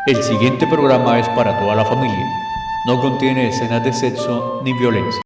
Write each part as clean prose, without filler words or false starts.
El siguiente programa es para toda la familia. No contiene escenas de sexo ni violencia.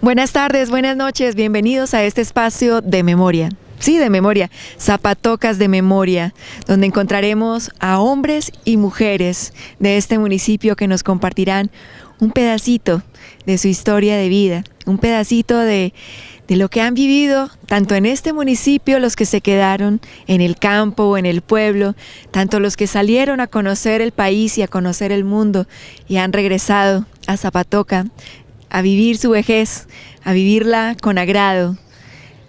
Buenas tardes, buenas noches, bienvenidos a este espacio de memoria. Sí, de memoria, Zapatocas de Memoria, donde encontraremos a hombres y mujeres de este municipio que nos compartirán un pedacito de su historia de vida, un pedacito de lo que han vivido, tanto en este municipio, los que se quedaron en el campo o en el pueblo, tanto los que salieron a conocer el país y a conocer el mundo y han regresado a Zapatoca a vivir su vejez, a vivirla con agrado.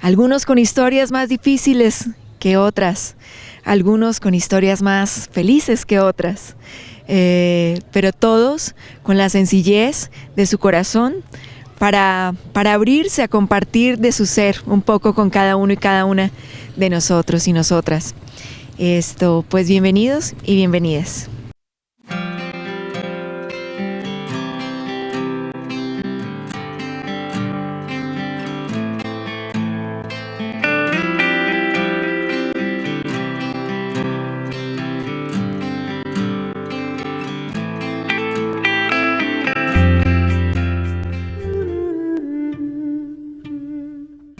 Algunos con historias más difíciles que otras, algunos con historias más felices que otras, pero todos con la sencillez de su corazón para abrirse a compartir de su ser un poco con cada uno y cada una de nosotros y nosotras. Pues bienvenidos y bienvenidas.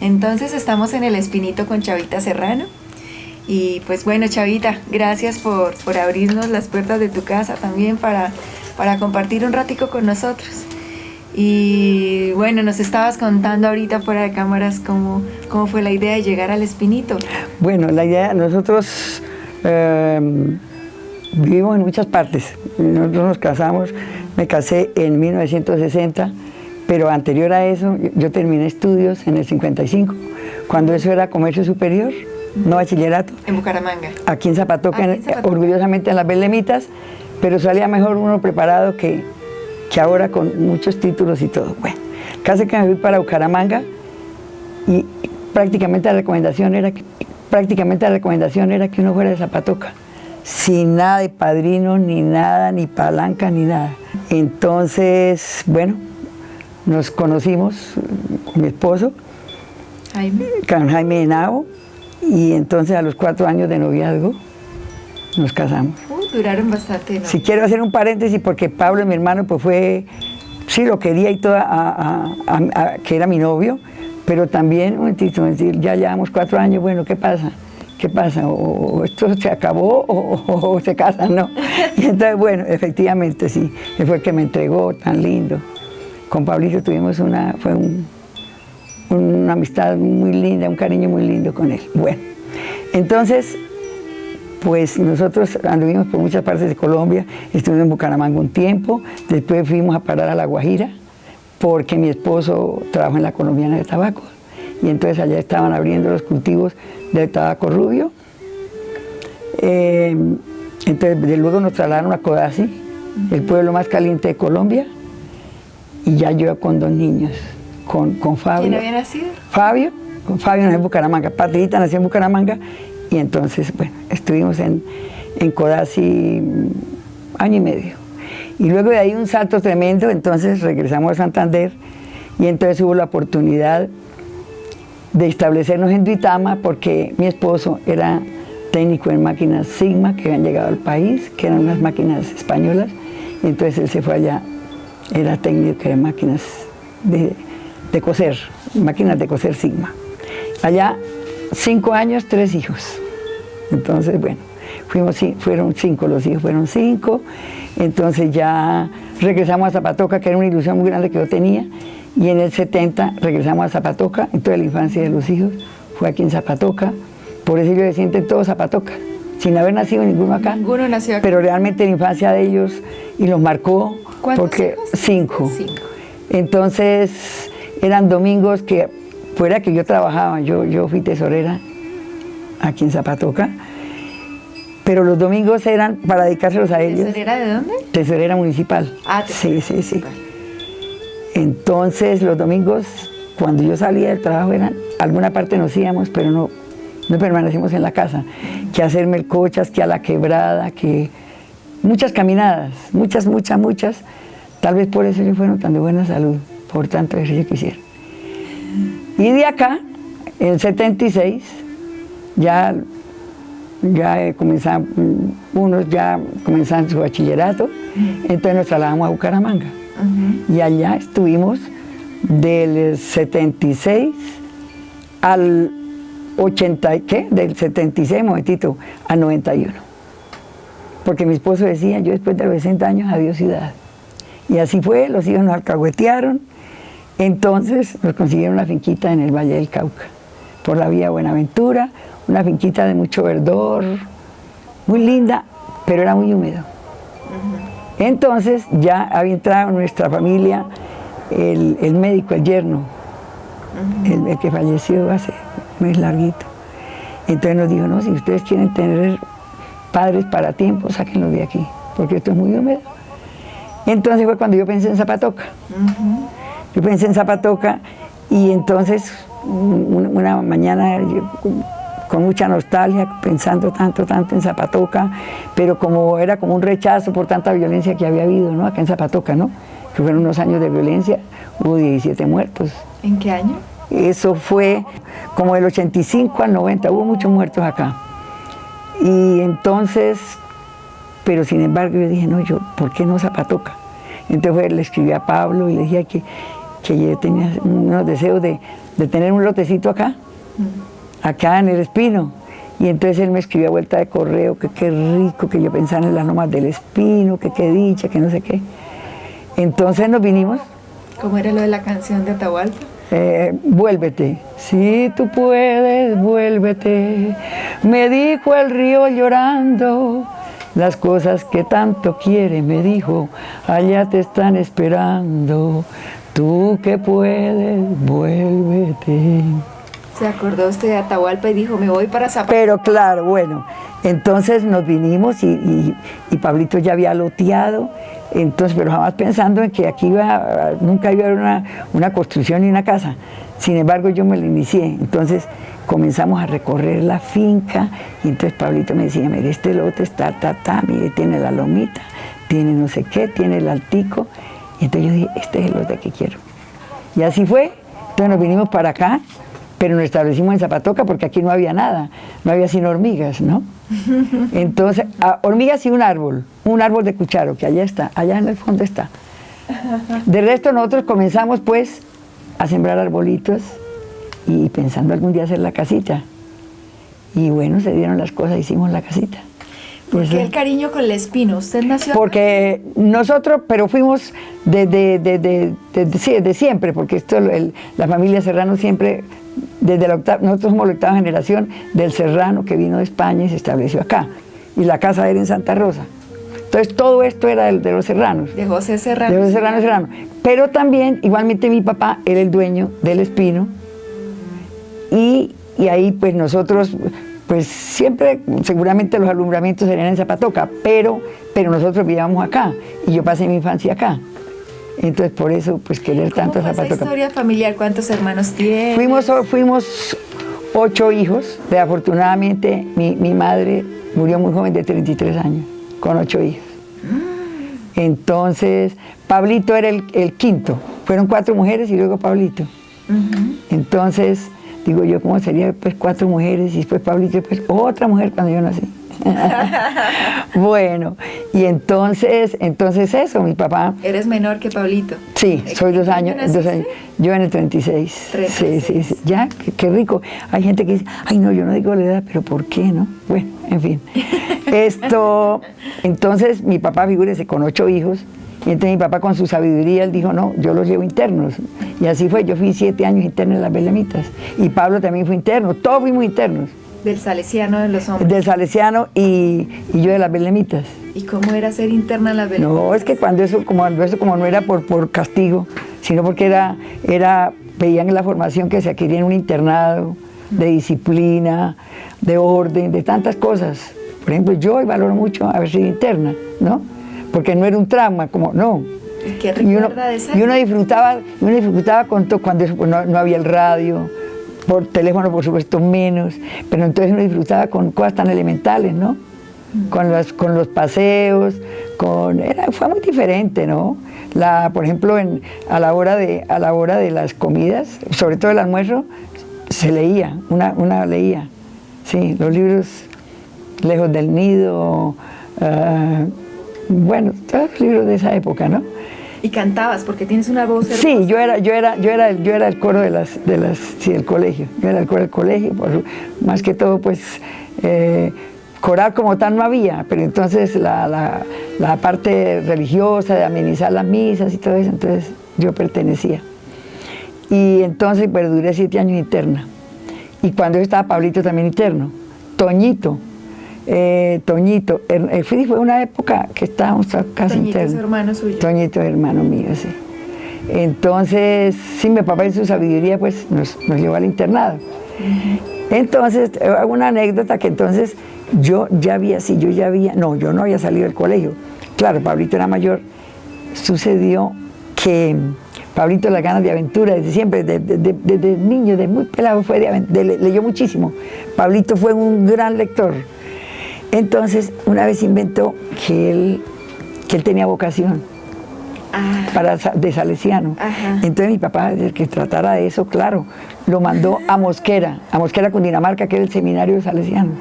Entonces estamos en El Espinito con Chavita Serrano y pues bueno, Chavita, gracias por abrirnos las puertas de tu casa también para compartir un ratico con nosotros. Y bueno, nos estabas contando ahorita fuera de cámaras cómo fue la idea de llegar al Espinito. Bueno, la idea, nosotros vivimos en muchas partes. Nosotros nos casamos, me casé en 1960, pero anterior a eso yo terminé estudios en el 55, cuando eso era comercio superior, no bachillerato. En Bucaramanga. Aquí en Zapatoca, orgullosamente en las Belemitas, pero salía mejor uno preparado que ahora con muchos títulos y todo. Bueno, casi que me fui para Bucaramanga y prácticamente la recomendación era que uno fuera de Zapatoca, sin nada de padrino, ni nada, ni palanca, ni nada. Entonces, bueno, nos conocimos con mi esposo, con Jaime Henao, y entonces a los 4 años de noviazgo nos casamos. Duraron bastante, ¿no? Si quiero hacer un paréntesis, porque Pablo, mi hermano, pues fue, sí lo quería y todo, que era mi novio, pero también, un momentito, ya llevamos 4 años, bueno, ¿qué pasa? ¿Qué pasa? ¿O esto se acabó o se casan? No. Y entonces, bueno, efectivamente sí, él fue el que me entregó, tan lindo. Con Pablito tuvimos una amistad muy linda, un cariño muy lindo con él. Bueno, entonces, pues nosotros anduvimos por muchas partes de Colombia, estuvimos en Bucaramanga un tiempo, después fuimos a parar a La Guajira, porque mi esposo trabajó en la colombiana de tabaco, y entonces allá estaban abriendo los cultivos del tabaco rubio. Entonces, de luego nos trasladaron a Codazzi, el pueblo más caliente de Colombia, y ya yo con 2 niños, con Fabio. ¿Quién había nacido? Fabio nació en Bucaramanga, Patrita nació en Bucaramanga, y entonces, bueno, estuvimos en Codazzi 1 año y medio. Y luego de ahí un salto tremendo, entonces regresamos a Santander, y entonces hubo la oportunidad de establecernos en Duitama, porque mi esposo era técnico en máquinas Sigma, que habían llegado al país, que eran unas máquinas españolas, y entonces él se fue allá. Era técnico de máquinas de coser, máquinas de coser Sigma. Allá 5 años, 3 hijos. Entonces, bueno, fueron 5, los hijos fueron 5. Entonces ya regresamos a Zapatoca, que era una ilusión muy grande que yo tenía, y en el 70 regresamos a Zapatoca, entonces la infancia de los hijos fue aquí en Zapatoca, por eso ellos se sienten todos Zapatoca, sin haber nacido ninguno acá. Ninguno nació acá. Pero realmente la infancia de ellos y los marcó. ¿Cuántos porque hijos? 5. 5. Entonces eran domingos que fuera que yo trabajaba, yo fui tesorera aquí en Zapatoca, pero los domingos eran para dedicárselos a ellos. ¿Tesorera de dónde? Tesorera municipal. Ah, tesorera sí. municipal. Entonces los domingos, cuando yo salía del trabajo, alguna parte nos íbamos, pero no permanecimos en la casa. Que a hacer melcochas, que a la quebrada, que muchas caminadas, muchas. Tal vez por eso ellos fueron tan de buena salud, por tanto ejercicio que hicieron. Y de acá, en el 76, ya comenzaban, unos ya comenzaban su bachillerato, entonces nos trasladamos a Bucaramanga. Y allá estuvimos del 76 al 80, ¿qué? Del 76, momentito, al 91. Porque mi esposo decía, yo después de los 60 años, adiós ciudad. Y así fue, los hijos nos alcahuetearon, entonces nos consiguieron una finquita en el Valle del Cauca, por la vía Buenaventura, una finquita de mucho verdor, muy linda, pero era muy húmedo. Entonces ya había entrado en nuestra familia el médico, el yerno, el que falleció hace un mes larguito. Entonces nos dijo, no, si ustedes quieren tener padres para tiempo, sáquenlos de aquí, porque esto es muy húmedo. Entonces fue cuando yo pensé en Zapatoca. Yo pensé en Zapatoca y entonces una mañana con mucha nostalgia, pensando tanto en Zapatoca, pero como era como un rechazo por tanta violencia que había habido, ¿no? Acá en Zapatoca, ¿no? Que fueron unos años de violencia, hubo 17 muertos. ¿En qué año? Eso fue como del 85 al 90, hubo muchos muertos acá. Y entonces, pero sin embargo yo dije, no, ¿por qué no Zapatoca? Entonces le escribí a Pablo y le dije que yo tenía unos deseos de tener un lotecito acá en el Espino. Y entonces él me escribió a vuelta de correo que qué rico, que yo pensaba en las lomas del Espino, que qué dicha, que no sé qué. Entonces nos vinimos. ¿Cómo era lo de la canción de Atahualpa? Vuélvete, si tú puedes, vuélvete, me dijo el río llorando, las cosas que tanto quiere, me dijo, allá te están esperando, tú que puedes, vuélvete. ¿Se acordó usted de Atahualpa y dijo, me voy para Zapatoca? Pero claro, bueno, entonces nos vinimos y Pablito ya había loteado, entonces, pero jamás pensando en que aquí nunca iba a haber una construcción ni una casa. Sin embargo, yo me lo inicié, entonces comenzamos a recorrer la finca y entonces Pablito me decía, mire, este lote está, mire, tiene la lomita, tiene no sé qué, tiene el altico, y entonces yo dije, este es el lote que quiero. Y así fue, entonces nos vinimos para acá, pero nos establecimos en Zapatoca porque aquí no había nada, no había sino hormigas, ¿no? Entonces, hormigas y un árbol de cucharo, que allá está, allá en el fondo está. De resto nosotros comenzamos pues a sembrar arbolitos y pensando algún día hacer la casita. Y bueno, se dieron las cosas, hicimos la casita. ¿Por qué el cariño con el Espino? ¿Usted nació? Porque nosotros, pero fuimos desde siempre, porque la familia Serrano siempre, nosotros somos la 8ª generación del Serrano que vino de España y se estableció acá. Y la casa era en Santa Rosa. Entonces todo esto era de los Serranos. De José Serrano. De José Serrano. Pero también, igualmente mi papá era el dueño del Espino. Y ahí pues nosotros, pues siempre, seguramente los alumbramientos serían en Zapatoca, pero nosotros vivíamos acá. Y yo pasé mi infancia acá. Entonces por eso, pues querer tanto a Zapatoca. ¿Cómo fue esa historia familiar? ¿Cuántos hermanos tiene? Fuimos 8 hijos. Afortunadamente mi madre murió muy joven de 33 años, con 8 hijos. Entonces, Pablito era el quinto. Fueron 4 mujeres y luego Pablito. Entonces, digo yo, ¿cómo sería pues 4 mujeres y después Pablito y después otra mujer cuando yo nací? Bueno, y entonces eso, mi papá... ¿Eres menor que Pablito? Sí, soy 2 años. Yo en el 36. 36. Sí. Ya, qué rico. Hay gente que dice, ay no, yo no digo la edad, pero ¿por qué, no? Bueno, en fin. Entonces mi papá, figúrese, con 8 hijos, Y entonces mi papá con su sabiduría, él dijo, no, yo los llevo internos. Y así fue, yo fui 7 años interno en las Belemitas. Y Pablo también fue interno, todos fuimos internos. Del Salesiano de los hombres. Del Salesiano y yo de las Belemitas. ¿Y cómo era ser interna en las Belemitas? No, es que cuando eso como no era por castigo, sino porque veían la formación que se adquiría en un internado, de disciplina, de orden, de tantas cosas. Por ejemplo, yo hoy valoro mucho haber sido interna, ¿no? Porque no era un trauma, como, no. ¿Y qué recuerda de esa? Y uno disfrutaba con todo, cuando no había el radio, por teléfono por supuesto menos, pero entonces uno disfrutaba con cosas tan elementales, ¿no? Con los paseos, fue muy diferente, ¿no? Por ejemplo, a la hora de las comidas, sobre todo el almuerzo, se leía, una leía, sí, los libros Lejos del Nido, bueno, todos los libros de esa época, ¿no? Y cantabas, porque tienes una voz hermosa. Sí, yo era el coro del colegio. Yo era el coro del colegio, más que todo, pues, coral como tal no había, pero entonces la parte religiosa de amenizar las misas y todo eso, entonces yo pertenecía. Y entonces, pues, duré 7 años interna. Y cuando yo estaba Pablito también interno, Toñito, fue una época que estábamos casi internos. Toñito es hermano suyo. Toñito es hermano mío, sí. Entonces, sí, mi papá en su sabiduría pues nos llevó al internado. Entonces, hago una anécdota que entonces yo no había salido del colegio. Claro, Pablito era mayor. Sucedió que Pablito las ganas de aventura desde siempre, desde niño, desde muy pelado leyó muchísimo. Pablito fue un gran lector. Entonces, una vez inventó que él tenía vocación de salesiano. Ajá. Entonces mi papá, desde que tratara de eso, claro, lo mandó a Mosquera, Cundinamarca, que era el seminario salesiano.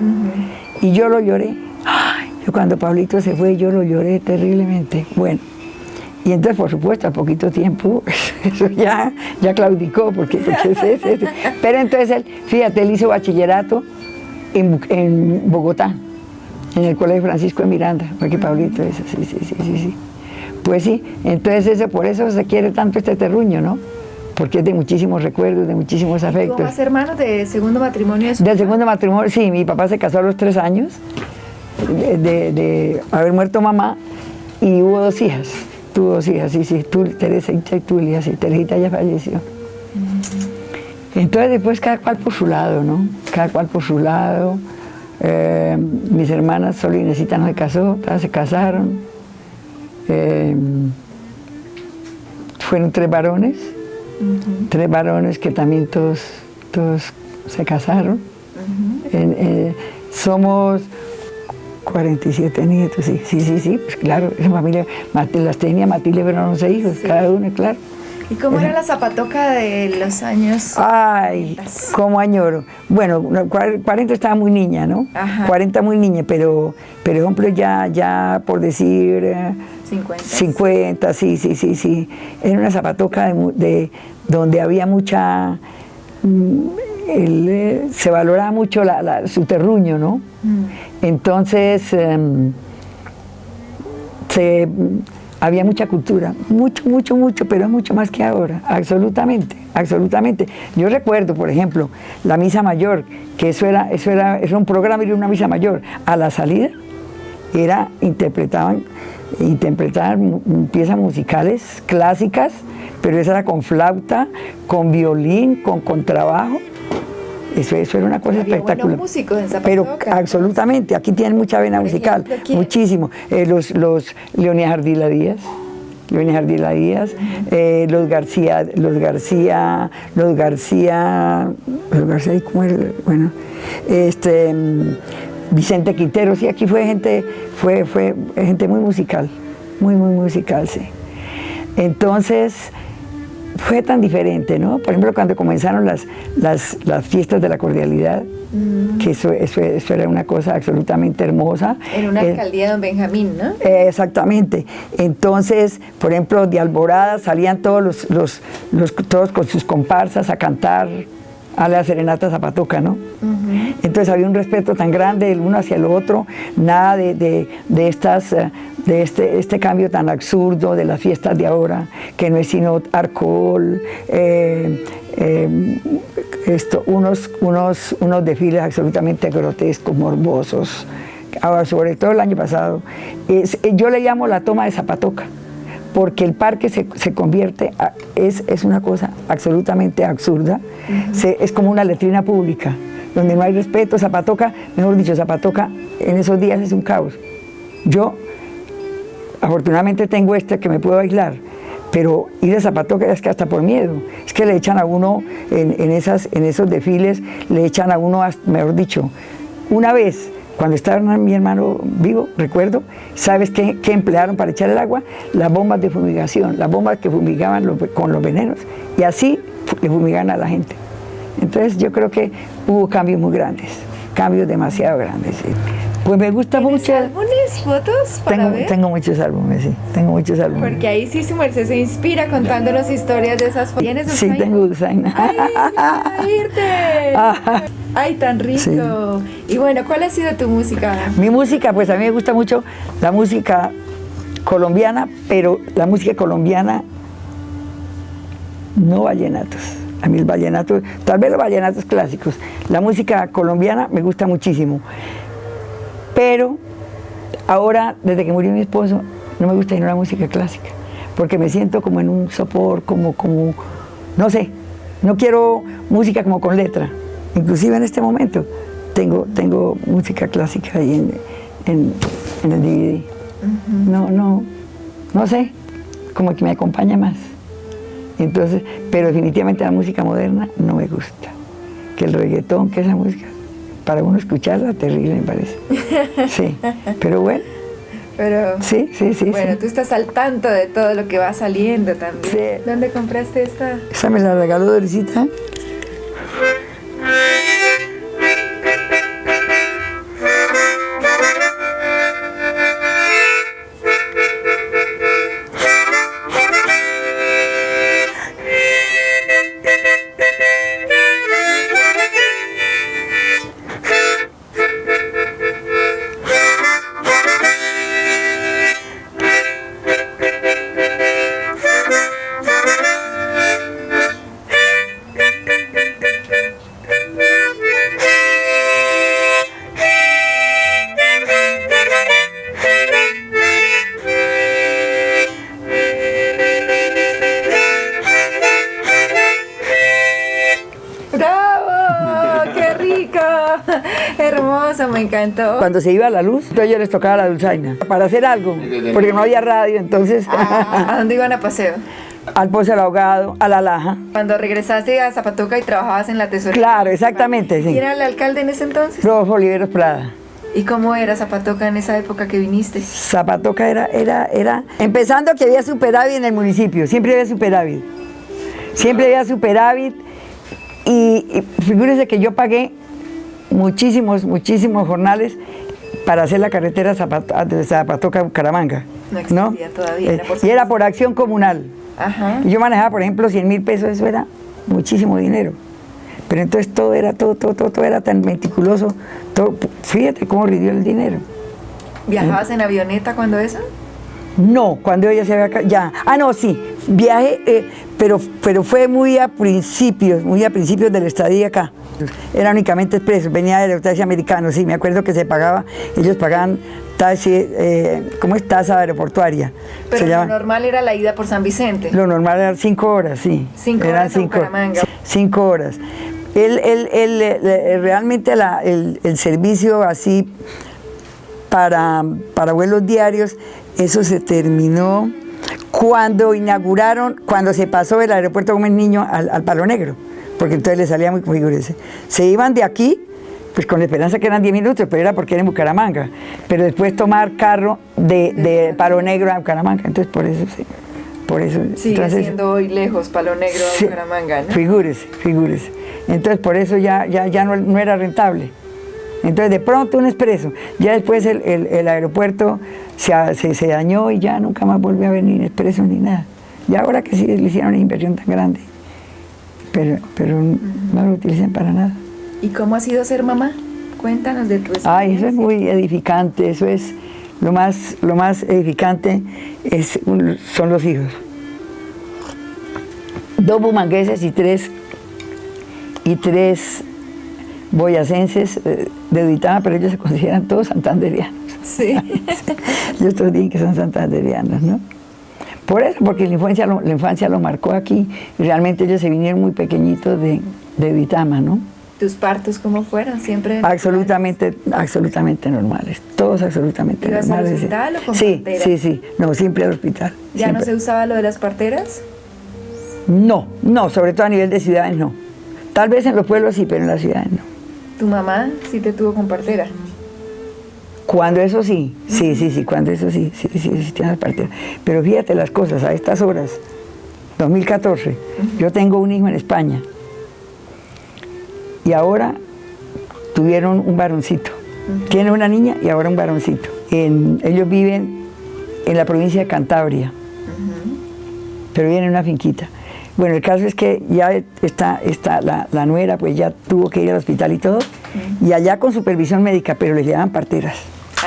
Y yo lo lloré. Ay, yo cuando Pablito se fue, yo lo lloré terriblemente. Bueno, y entonces, por supuesto, a poquito tiempo, eso ya claudicó, porque pero entonces él, fíjate, él hizo bachillerato en Bogotá, en el Colegio Francisco de Miranda, porque Pablito eso, sí. Pues sí, entonces por eso se quiere tanto este terruño, ¿no? Porque es de muchísimos recuerdos, de muchísimos afectos. ¿Tuvo más hermanos de segundo matrimonio de su Del papá? segundo matrimonio, sí, mi papá se casó a los 3 años de haber muerto mamá y hubo 2 hijas. Tuvo 2 hijas, sí, Teresa y Tulia, sí, Teresita ya falleció. Entonces después cada cual por su lado, ¿no? Cada cual por su lado. Mis hermanas, solo Inesita no se casó, todas se casaron. Fueron 3 varones, 3 varones que también todos se casaron. Somos 47 nietos, sí, pues claro, esa familia, las tenía Matilde, pero 11 hijos, cada uno, claro. ¿Y cómo era la zapatoca de los años? Ay, 40? cómo añoro. Bueno, 40 estaba muy niña, ¿no? Ajá. 40 muy niña, pero por ejemplo ya por decir 50, sí. Era una zapatoca de donde había mucha, se valoraba mucho su terruño, ¿no? Entonces había mucha cultura, mucho, pero es mucho más que ahora, absolutamente. Yo recuerdo, por ejemplo, la misa mayor, que eso era un programa de una misa mayor. A la salida interpretaban piezas musicales clásicas, pero esa era con flauta, con violín, con contrabajo. Eso era una cosa espectacular. Buenos músicos en Zapatoca. Pero absolutamente, aquí tienen mucha vena musical, muchísimo. Los Leonías Ardila Díaz, los García, ¿cómo era? Bueno, Vicente Quintero, sí, aquí fue gente muy musical, muy musical, sí. Entonces, fue tan diferente, ¿no? Por ejemplo, cuando comenzaron las fiestas de la cordialidad, que eso era una cosa absolutamente hermosa. En una alcaldía de Don Benjamín, ¿no? Exactamente. Entonces, por ejemplo, de Alborada salían todos todos con sus comparsas a cantar a la serenata Zapatoca, ¿no? Entonces había un respeto tan grande el uno hacia el otro, nada de este cambio tan absurdo de las fiestas de ahora, que no es sino alcohol, unos desfiles absolutamente grotescos, morbosos. Ahora, sobre todo el año pasado, yo le llamo la toma de Zapatoca, porque el parque se convierte, es una cosa absolutamente absurda, es como una letrina pública, donde no hay respeto. Zapatoca, mejor dicho, Zapatoca en esos días es un caos. Yo, afortunadamente tengo que me puedo aislar, pero ir a Zapatoca es que hasta por miedo, es que le echan a uno, en esos desfiles, le echan a uno, mejor dicho, una vez, cuando estaba mi hermano vivo, recuerdo, ¿sabes qué emplearon para echar el agua? Las bombas de fumigación, las bombas que fumigaban con los venenos, y así le fumigaban a la gente. Entonces yo creo que hubo cambios muy grandes, cambios demasiado grandes. Sí. Pues me gusta mucho. ¿Álbumes, fotos para ver? Tengo muchos álbumes, sí, tengo muchos álbumes. Porque ahí sí su merced se inspira contándonos historias de esas fotos. ¿Tienes Sí, tengo dulzaina. ¡Ay, irte! ¡Ay, tan rico! Sí. Y bueno, ¿cuál ha sido tu música? Mi música, pues a mí me gusta mucho la música colombiana, pero la música colombiana no vallenatos. A mí el vallenato, tal vez los vallenatos clásicos. La música colombiana me gusta muchísimo. Pero ahora, desde que murió mi esposo, no me gusta ir a la música clásica, porque me siento como en un sopor, como no sé, no quiero música como con letra. Inclusive en este momento tengo música clásica ahí en el DVD. No sé, como que me acompaña más. Entonces, pero definitivamente la música moderna no me gusta. Que el reggaetón, que esa música, para uno escucharla, terrible me parece. Sí, pero bueno. Pero, sí. Bueno, tú estás al tanto de todo lo que va saliendo también. Sí. ¿Dónde compraste esta? Esa me la regaló Dorisita. Hermoso, me encantó. Cuando se iba la luz, entonces yo les tocaba la dulzaina para hacer algo, porque no había radio, entonces... ¿A dónde iban a paseo? Al Pozo del Ahogado, a La Laja. Cuando regresaste a Zapatoca y trabajabas en la tesorería. Claro, exactamente, sí. ¿Quién era el alcalde en ese entonces? Rodolfo Oliveros Prada. ¿Y cómo era Zapatoca en esa época que viniste? Zapatoca era... Empezando que había superávit en el municipio, siempre había superávit. Siempre había superávit y figúrese que yo pagué muchísimos jornales para hacer la carretera de Zapatoca a Bucaramanga. No existía todavía. Y era por acción comunal. Ajá. Y yo manejaba, por ejemplo, 100.000 pesos, eso era muchísimo dinero. Pero entonces todo era tan meticuloso. Fíjate cómo rindió el dinero. ¿Viajabas en avioneta cuando eso? No, cuando ella se había... Ya. No, sí. Viaje, pero fue muy a principios de la estadía acá. Era únicamente expreso, venía de los taxis americanos, sí, me acuerdo que se pagaba, ellos pagaban taxi, ¿cómo es? Tasa aeroportuaria. Pero lo normal era la ida por San Vicente. Lo normal eran 5 horas, sí. 5 horas a Bucaramanga. 5 horas. Realmente el servicio así para vuelos diarios, eso se terminó cuando se pasó del aeropuerto Gómez Niño al Palo Negro, porque entonces le salía muy figúrese. Se iban de aquí, pues con la esperanza que eran 10 minutos, pero era porque era en Bucaramanga, pero después tomar carro de Palo Negro a Bucaramanga, entonces por eso sí. Sigue entonces, siendo hoy lejos Palo Negro a Bucaramanga, ¿no? Figúrese. Entonces por eso ya no era rentable. Entonces de pronto un expreso, ya después el aeropuerto se dañó y ya nunca más volvió a venir expreso ni nada. Y ahora que sí le hicieron una inversión tan grande. pero no lo utilizan para nada. ¿Y cómo ha sido ser mamá? Cuéntanos de tu experiencia. Ay, eso es muy edificante, eso es lo más edificante son los hijos. 2 bumangueses y tres boyacenses de Duitama, pero ellos se consideran todos santanderianos. Sí. Ellos todos dicen que son santanderianos, ¿no? Por eso, porque la infancia lo marcó aquí, y realmente ellos se vinieron muy pequeñitos de Duitama, ¿no? ¿Tus partos cómo fueron? ¿Siempre absolutamente normales, todos absolutamente normales? ¿Ibas al hospital o con partera? Sí, no, siempre al hospital. ¿Ya siempre. no se usaba lo de las parteras? No, sobre todo a nivel de ciudades no. Tal vez en los pueblos sí, pero en las ciudades no. ¿Tu mamá sí te tuvo con partera? Cuando eso sí, cuando eso sí tiene las parteras. Pero fíjate las cosas, a estas horas, 2014, yo tengo un hijo en España. Y ahora tuvieron un varoncito. Tiene una niña y ahora un varoncito. Ellos viven en la provincia de Cantabria, pero viven en una finquita. Bueno, el caso es que ya está la nuera, pues ya tuvo que ir al hospital y todo, y allá con supervisión médica, pero les llevaban parteras.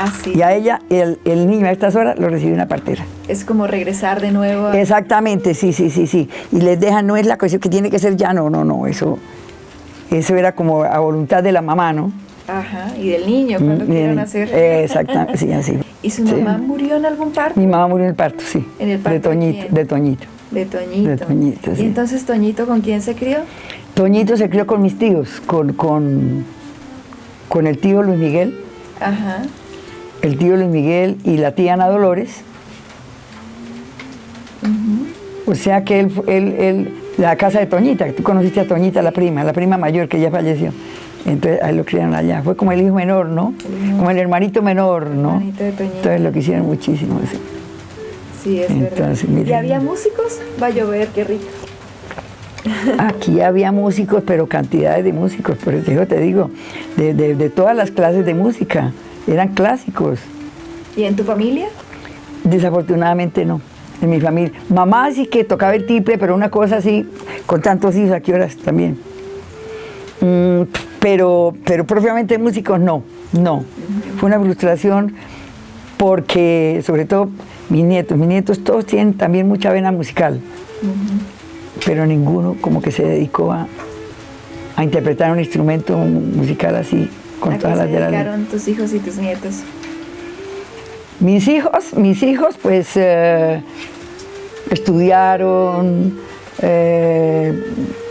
Ah, sí. Y a ella, el niño a estas horas lo recibe una partera. Es como regresar de nuevo. Exactamente, sí. Y les dejan, no es la cuestión que tiene que ser ya, no, eso era como a voluntad de la mamá, ¿no? Ajá, y del niño, cuando quieran hacer. Exactamente, sí, así. ¿Y su mamá murió en algún parto? Mi mamá murió en el parto, sí. ¿En el parto de Toñito. de Toñito, sí. ¿Y entonces Toñito con quién se crió? Toñito se crió con mis tíos, con el tío Luis Miguel. Ajá. El tío Luis Miguel y la tía Ana Dolores. O sea que él la casa de Toñita, que tú conociste a Toñita, la prima mayor que ya falleció. Entonces ahí lo criaron allá. Fue como el hijo menor, ¿no? Como el hermanito menor, ¿no? Hermanito de Toñita. Entonces lo quisieron muchísimo, sí. Sí, es entonces, verdad. ¿Y había músicos? Va a llover, qué rico. Aquí había músicos, pero cantidades de músicos, por eso te digo, de todas las clases de música, eran clásicos. ¿Y en tu familia? Desafortunadamente no, en mi familia. Mamá sí que tocaba el tiple, pero una cosa así, con tantos hijos, ¿a qué horas también? Pero propiamente músicos no. Fue una frustración porque, sobre todo, mis nietos todos tienen también mucha vena musical. Pero ninguno como que se dedicó a interpretar un instrumento musical así con todas las de la ley. ¿A qué se dedicaron tus hijos y tus nietos? Mis hijos pues estudiaron,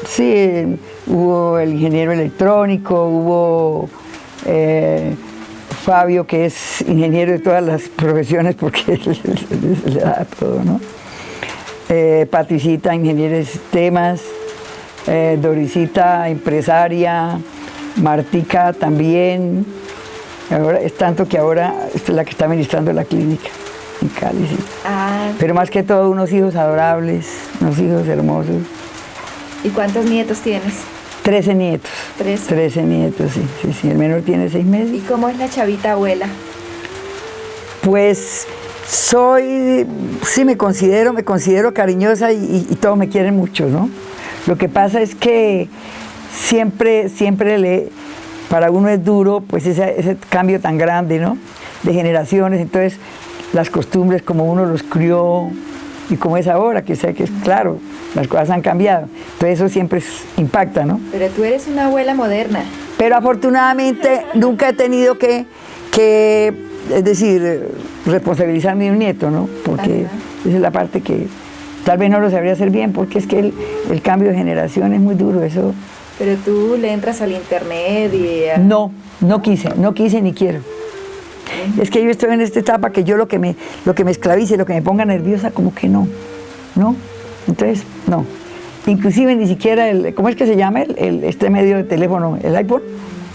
sí, hubo el ingeniero electrónico, hubo Fabio, que es ingeniero de todas las profesiones porque le da todo, ¿no? Patricita, ingeniera de sistemas, Doricita, empresaria, Martica también. Ahora, es tanto que ahora es la que está administrando la clínica en Cali, sí. Pero más que todo unos hijos adorables, unos hijos hermosos. ¿Y cuántos nietos tienes? 13 nietos. 13 nietos, sí. El menor tiene 6 meses. ¿Y cómo es la chavita abuela? Pues me considero cariñosa y todos me quieren mucho, ¿no? Lo que pasa es que siempre para uno es duro, pues ese cambio tan grande, ¿no? De generaciones, entonces las costumbres como uno los crió y como es ahora, que sé que es claro, las cosas han cambiado. Entonces eso siempre impacta, ¿no? Pero tú eres una abuela moderna. Pero afortunadamente nunca he tenido que es decir, responsabilizarme de un nieto, ¿no? Porque esa es la parte que tal vez no lo sabría hacer bien, porque es que el cambio de generación es muy duro, eso. Pero tú le entras al internet y... No quise ni quiero. Es que yo estoy en esta etapa que yo lo que me esclavice, lo que me ponga nerviosa, como que no. Entonces, no. Inclusive ni siquiera ¿cómo es que se llama este medio de teléfono? ¿El iPhone?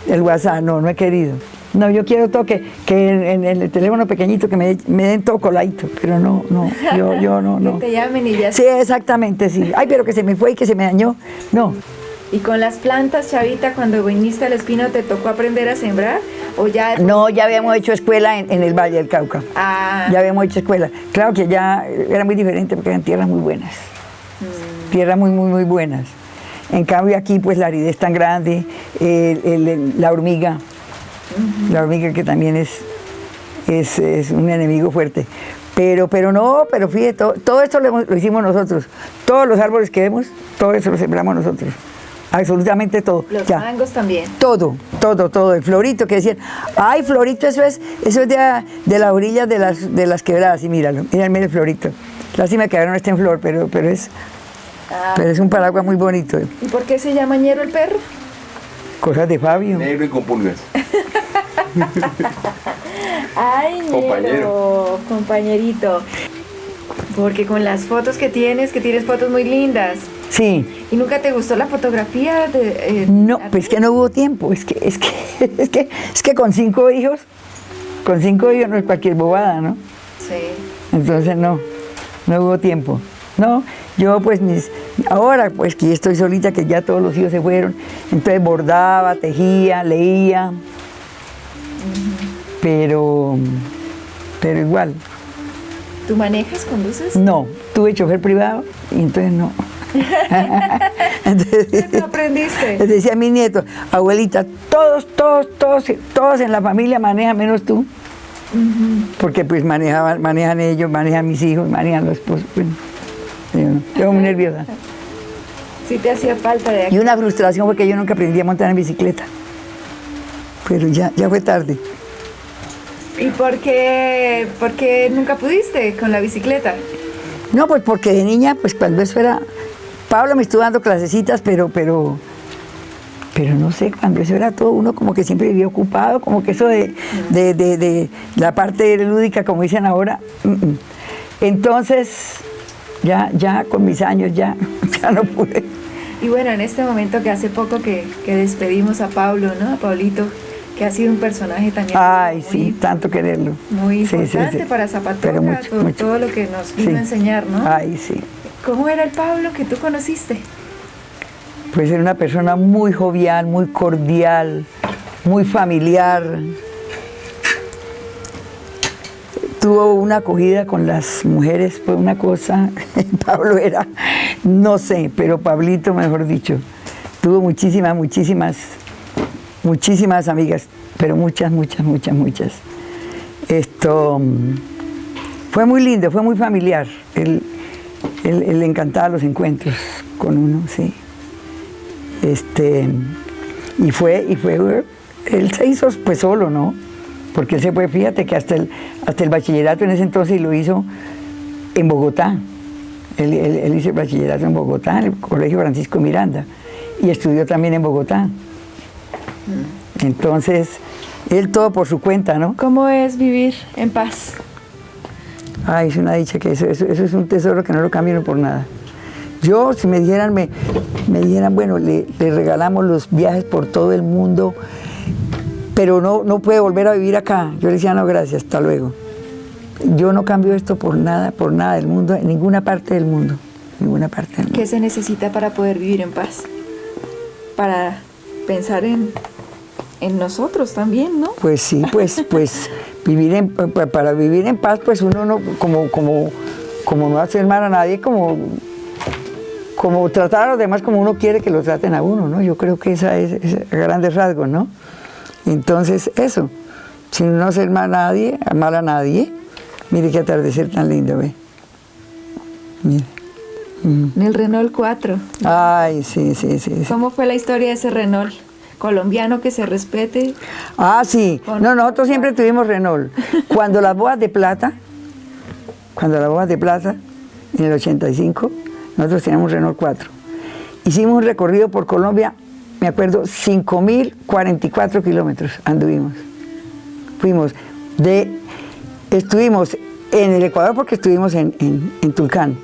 El WhatsApp, no he querido. No, yo quiero todo que en el teléfono pequeñito que me den todo coladito, pero no, yo no. Que te llamen y ya. Sí, exactamente, sí. Ay, pero que se me fue y que se me dañó. No. ¿Y con las plantas, chavita, cuando viniste al Espino, te tocó aprender a sembrar? ¿O ya? No, ya habíamos hecho escuela en el Valle del Cauca. Ya habíamos hecho escuela. Claro que ya era muy diferente porque eran tierras muy buenas. Tierras muy, muy, muy buenas. En cambio aquí pues la aridez tan grande, la hormiga, la hormiga que también es un enemigo fuerte. Pero fíjate, todo esto lo hicimos nosotros. Todos los árboles que vemos, todo eso lo sembramos nosotros. Absolutamente todo. Los ya. mangos también. Todo. El florito que decían, ay, florito, eso es de las orillas de las quebradas. Y míralo, mira el florito. Lástima que ahora no esté en flor, pero es un paraguas muy bonito. ¿Y por qué se llama ñero el perro? Cosas de Fabio. Negro y con pulgas. Ay, ñero, compañerito. Porque con las fotos que tienes fotos muy lindas. Sí. ¿Y nunca te gustó la fotografía? No, pues que no hubo tiempo. Es que con 5 hijos no es cualquier bobada, ¿no? Sí. Entonces no hubo tiempo. No, yo pues ahora pues que estoy solita, que ya todos los hijos se fueron, entonces bordaba, tejía, leía, pero igual. ¿Tú manejas, conduces? No, tuve chofer privado y entonces no. Entonces, ¿Qué aprendiste? les decía a mi nieto, abuelita, todos en la familia manejan menos tú. Porque pues manejan ellos, manejan mis hijos, manejan los esposos. Bueno, yo muy nerviosa. Sí te hacía falta de aquí. Y una frustración porque yo nunca aprendí a montar en bicicleta. Pero ya fue tarde. ¿Y por qué nunca pudiste con la bicicleta? No, pues porque de niña, pues cuando eso era... Pablo me estuvo dando clasecitas, pero no sé, cuando eso era todo, uno como que siempre vivía ocupado, como que eso de la parte lúdica, como dicen ahora. Entonces, ya con mis años ya no pude. Y bueno, en este momento que hace poco que despedimos a Pablo, ¿no? A Pablito, que ha sido un personaje también Ay, sí, tanto quererlo. muy Sí, importante sí. para Zapatoca, Pero mucho, por mucho. todo lo que nos vino a enseñar, ¿no? Ay, sí. ¿Cómo era el Pablo que tú conociste? Pues era una persona muy jovial, muy cordial, muy familiar. Tuvo una acogida con las mujeres, fue una cosa. Pablo era, no sé, pero Pablito, mejor dicho, tuvo muchísimas amigas, pero muchas. Fue muy lindo, fue muy familiar. Él le encantaba los encuentros con uno, sí. Y él se hizo pues solo, ¿no? Porque él se fue, fíjate que hasta el bachillerato en ese entonces lo hizo en Bogotá. Él hizo el bachillerato en Bogotá, en el Colegio Francisco Miranda, y estudió también en Bogotá. Entonces, él todo por su cuenta, ¿no? ¿Cómo es vivir en paz? Ay, es una dicha que eso es un tesoro que no lo cambio por nada. Yo, si me dijeran, bueno, le regalamos los viajes por todo el mundo, pero no puede volver a vivir acá. Yo le decía, no, gracias, hasta luego. Yo no cambio esto por nada del mundo, en ninguna parte del mundo. ¿Qué se necesita para poder vivir en paz? Para pensar en nosotros también, ¿no? Pues sí, pues para vivir en paz, pues uno no, como no hacer mal a nadie, como tratar a los demás como uno quiere que lo traten a uno, ¿no? Yo creo que esa es a grandes rasgos, ¿no? Entonces, eso, sin no hacer mal a nadie, mire qué atardecer tan lindo, ¿ve? Mire. En el Renault 4. Ay, sí. ¿Cómo fue la historia de ese Renault? Colombiano que se respete. Ah, sí. No, nosotros siempre tuvimos Renault. Cuando las bodas de plata, en el 85, nosotros teníamos Renault 4. Hicimos un recorrido por Colombia, me acuerdo, 5.044 kilómetros anduvimos. Estuvimos en el Ecuador porque estuvimos en Tulcán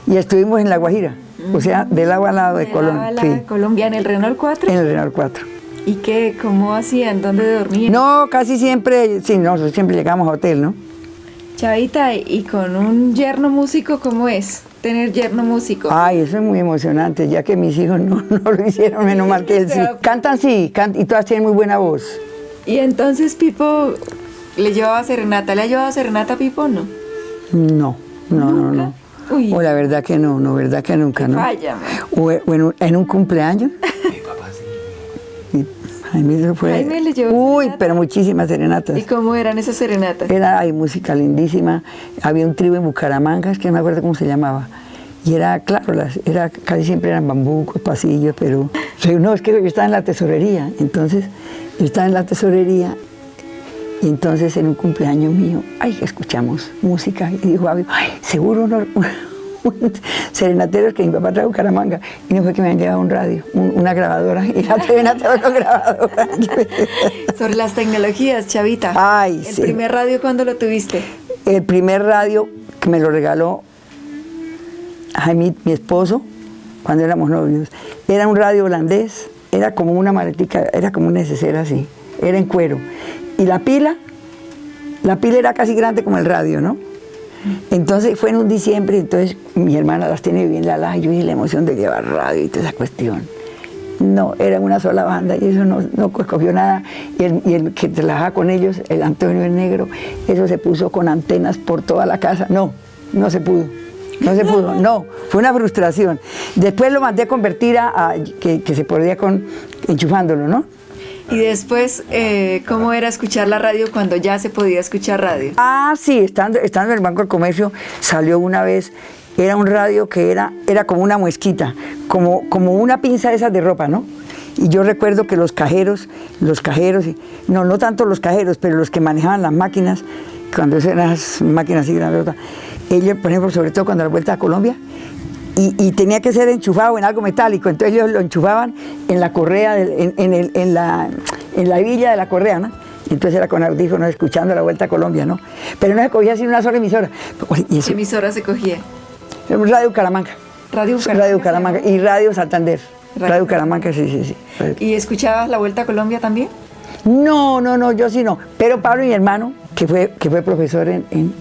y estuvimos en La Guajira, o sea, de lado a lado de Colombia. Sí. Colombia en el Renault 4. En el Renault 4. ¿Y qué? ¿Cómo hacían? ¿Dónde dormían? No, casi siempre, sí, nosotros siempre llegamos a hotel, ¿no? Chavita, ¿y con un yerno músico cómo es? Tener yerno músico. Ay, eso es muy emocionante, ya que mis hijos no lo hicieron, menos mal que él sí. Cantan, sí, y todas tienen muy buena voz. Y entonces Pipo le llevaba serenata. ¿Le ha llevado serenata a Pipo o no? No. Uy. O la verdad que no, no, verdad que nunca, ¿no? Vaya. O en un cumpleaños. Jaime se fue. Jaime le llevó Uy, serenata. pero muchísimas serenatas. ¿Y cómo eran esas serenatas? Hay música lindísima. Había un trío en Bucaramanga, es que no me acuerdo cómo se llamaba. Y era, claro, casi siempre eran bambucos, pasillos, pero no, es que yo estaba en la tesorería. Entonces, yo estaba en la tesorería y entonces en un cumpleaños mío, escuchamos música. Y dijo, ay, seguro un serenateros que mi papá trae a Bucaramanga. Y no fue que me habían llevado un radio, una grabadora. Y la serenatera con grabadora. Sobre las tecnologías, Chavita. Ay, ¿El sí. primer radio cuándo lo tuviste? El primer radio que me lo regaló Jaime, mi esposo, cuando éramos novios, era un radio holandés, era como una maletica, era como un neceser así, era en cuero. Y la pila era casi grande como el radio, ¿no? Entonces fue en un diciembre, entonces mi hermana las tiene bien la y yo dije la emoción de llevar radio y toda esa cuestión. No, era una sola banda y eso no escogió nada. Y el que trabajaba con ellos, el Antonio el Negro, eso se puso con antenas por toda la casa. No se pudo. No se pudo, no, fue una frustración. Después lo mandé a convertir que se podía enchufándolo, ¿no? Y después, ¿cómo era escuchar la radio cuando ya se podía escuchar radio? Sí, estando en el Banco del Comercio, salió una vez, era un radio que era como una muesquita, como una pinza de esas de ropa, ¿no? Y yo recuerdo que los cajeros, no tanto los cajeros, pero los que manejaban las máquinas, cuando eran las máquinas así grandotas, ellos, por ejemplo, sobre todo cuando la vuelta a Colombia, y tenía que ser enchufado en algo metálico, entonces ellos lo enchufaban en la correa, en la hebilla de la correa, ¿no? Entonces era con audífonos escuchando la vuelta a Colombia, ¿no? Pero no se cogía sin una sola emisora. ¿Qué emisora se cogía? Radio Bucaramanga. Radio Bucaramanga y Radio Santander. Radio Bucaramanga, sí. ¿Y escuchabas la vuelta a Colombia también? No, yo sí no. Pero Pablo, mi hermano, que fue profesor en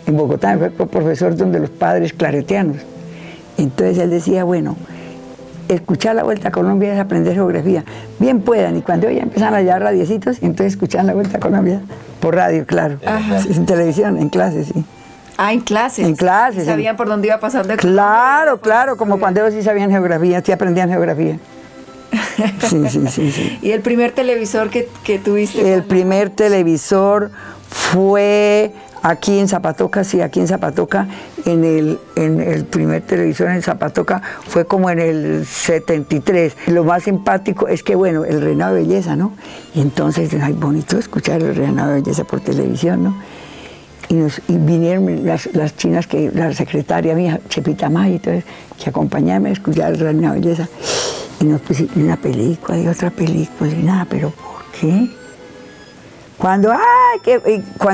Bogotá, fue profesor donde los padres claretianos. Entonces él decía, bueno, escuchar la Vuelta a Colombia es aprender geografía. Bien puedan, y cuando ya empezaron a llevar radiecitos, entonces escuchaban la Vuelta a Colombia por radio, claro. Ajá. En televisión, en clases, sí. En clases. En clases. ¿Sabían por dónde iba pasando? Claro, como cuando ellos sí sabían geografía, sí aprendían geografía. Sí. ¿Y el primer televisor que tuviste? El primer televisor fue aquí en Zapatoca, en el primer televisor en Zapatoca fue como en el 73. Lo más simpático es que, bueno, el reinado de belleza, ¿no? Y entonces, bonito escuchar el reinado de belleza por televisión, ¿no? Y vinieron las chinas, la secretaria mía, Chepita May, entonces, que acompañarme a escuchar el reinado de belleza. Y nos pusimos una película y otra película y nada, pero ¿por qué? Cuando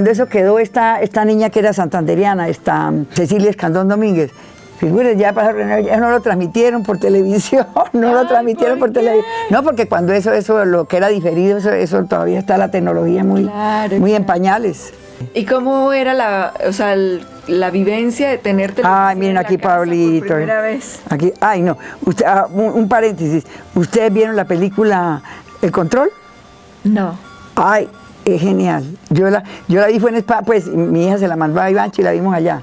eso quedó esta niña que era santanderiana, Cecilia Escandón Domínguez, figúrense, ya pasó, no lo transmitieron por televisión, No, porque cuando eso lo que era diferido, eso todavía está la tecnología muy en pañales. ¿Y cómo era la vivencia de tener televisión? Miren aquí, Pablito. Por primera vez. Aquí, no. Usted, un paréntesis. ¿Ustedes vieron la película El Control? No. Es genial. Yo la vi fue en España, pues mi hija se la mandó a Ivanchi y la vimos allá.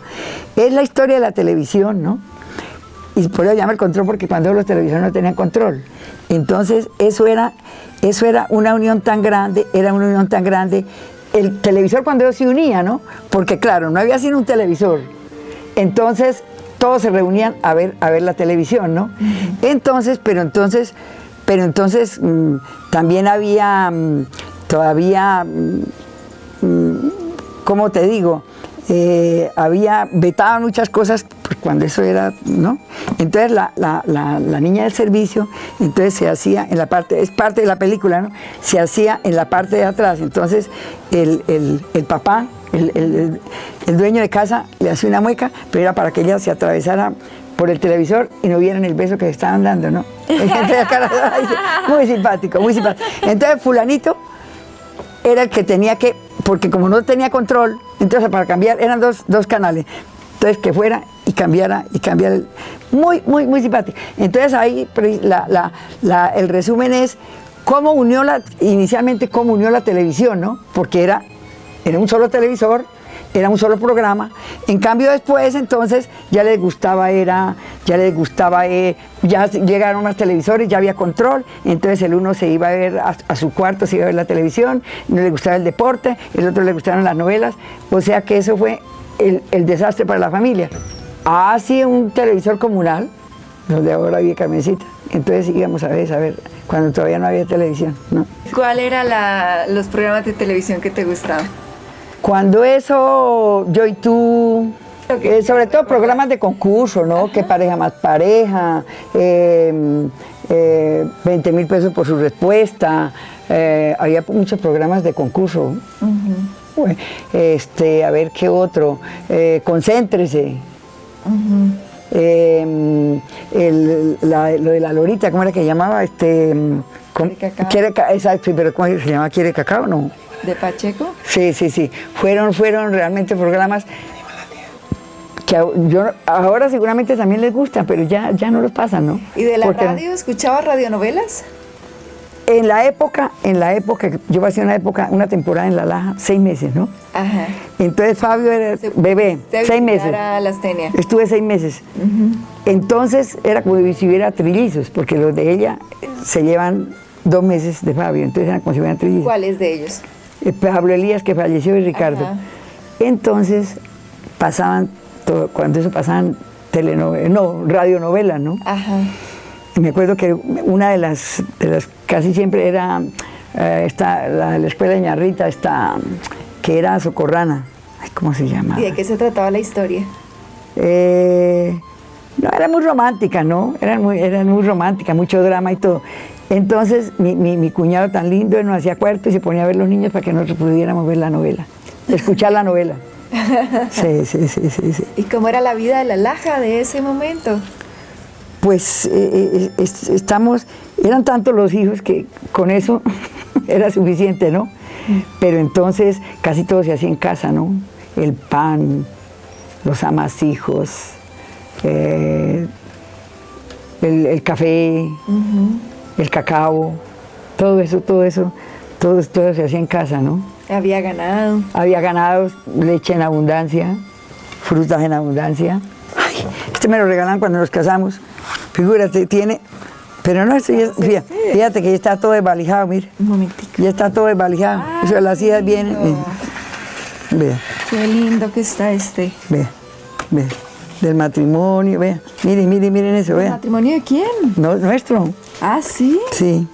Es la historia de la televisión, ¿no? Y por eso llama El Control, porque cuando los televisores no tenían control. Entonces, eso era una unión tan grande, El televisor cuando ellos se unía, ¿no? Porque claro, no había sino un televisor. Entonces, todos se reunían a ver la televisión, ¿no? Entonces, también había todavía, ¿cómo te digo? Vetaban muchas cosas pues, cuando eso era, ¿no? Entonces la niña del servicio, entonces se hacía en la parte, es parte de la película, ¿no? Se hacía en la parte de atrás. Entonces el papá, el dueño de casa, le hacía una mueca, pero era para que ella se atravesara por el televisor y no vieran el beso que se estaban dando, ¿no? Muy simpático, muy simpático. Entonces fulanito era el que tenía que, porque como no tenía control, entonces para cambiar, eran dos canales, entonces que fuera y cambiara, muy simpático. Entonces ahí el resumen es inicialmente cómo unió la televisión, ¿no? Porque era un solo televisor era un solo programa. En cambio después entonces ya llegaron los televisores, ya había control, entonces el uno se iba a ver a su cuarto, se iba a ver la televisión, no le gustaba el deporte, el otro le gustaron las novelas, o sea que eso fue el desastre para la familia. Así un televisor comunal, donde ahora vive Carmencita, entonces íbamos a ver, cuando todavía no había televisión, ¿no? ¿Cuál era los programas de televisión que te gustaban? Cuando eso, Yo y Tú, sobre todo programas de concurso, ¿no? Que pareja más pareja, 20.000 pesos por su respuesta, había muchos programas de concurso. Bueno, a ver qué otro, Concéntrese. Lo de la Lorita, ¿cómo era que llamaba? ¿Quiere cacao? Exacto, pero ¿cómo se llama? ¿Quiere cacao? No. ¿De Pacheco? Sí. Fueron realmente programas que ahora seguramente también les gustan, pero ya no los pasan, ¿no? ¿Y de la radio? ¿Escuchabas radionovelas? En la época, yo pasé una temporada en La Laja, 6 meses, ¿no? Ajá. Entonces Fabio era bebé, 6 meses. Las tenía. Estuve 6 meses. Entonces era como si hubiera trillizos, porque los de ella se llevan 2 meses de Fabio, entonces eran como si hubieran trillizos. ¿Cuáles de ellos? Pablo Elías, que falleció, y Ricardo. Ajá. Entonces pasaban, cuando eso pasaban radionovelas, ¿no? Ajá. Y me acuerdo que una de las casi siempre era la escuela de Ñarrita, que era socorrana. Ay, ¿cómo se llama? ¿Y de qué se trataba la historia? No, era muy romántica, ¿no? Era muy romántica, mucho drama y todo. Entonces, mi cuñado tan lindo, él nos hacía cuarto y se ponía a ver los niños para que nosotros pudiéramos ver la novela, escuchar la novela. Sí. ¿Y cómo era la vida de La Laja de ese momento? Pues eran tantos los hijos que con eso era suficiente, ¿no? Pero entonces casi todo se hacía en casa, ¿no? El pan, los amasijos, el café, el cacao, todo eso se hacía en casa, ¿no? Había ganado. Había ganado, leche en abundancia, frutas en abundancia. Ay, me lo regalan cuando nos casamos. Figúrate, pero no, fíjate que ya está todo desvalijado, mire. Un momentico. Ya está todo desvalijado. Eso, las hijas vienen. Vea. Qué lindo que está Vea. Del matrimonio, vea. Miren eso, vea. ¿El matrimonio de quién? No, nuestro. Ah, ¿sí? Sí.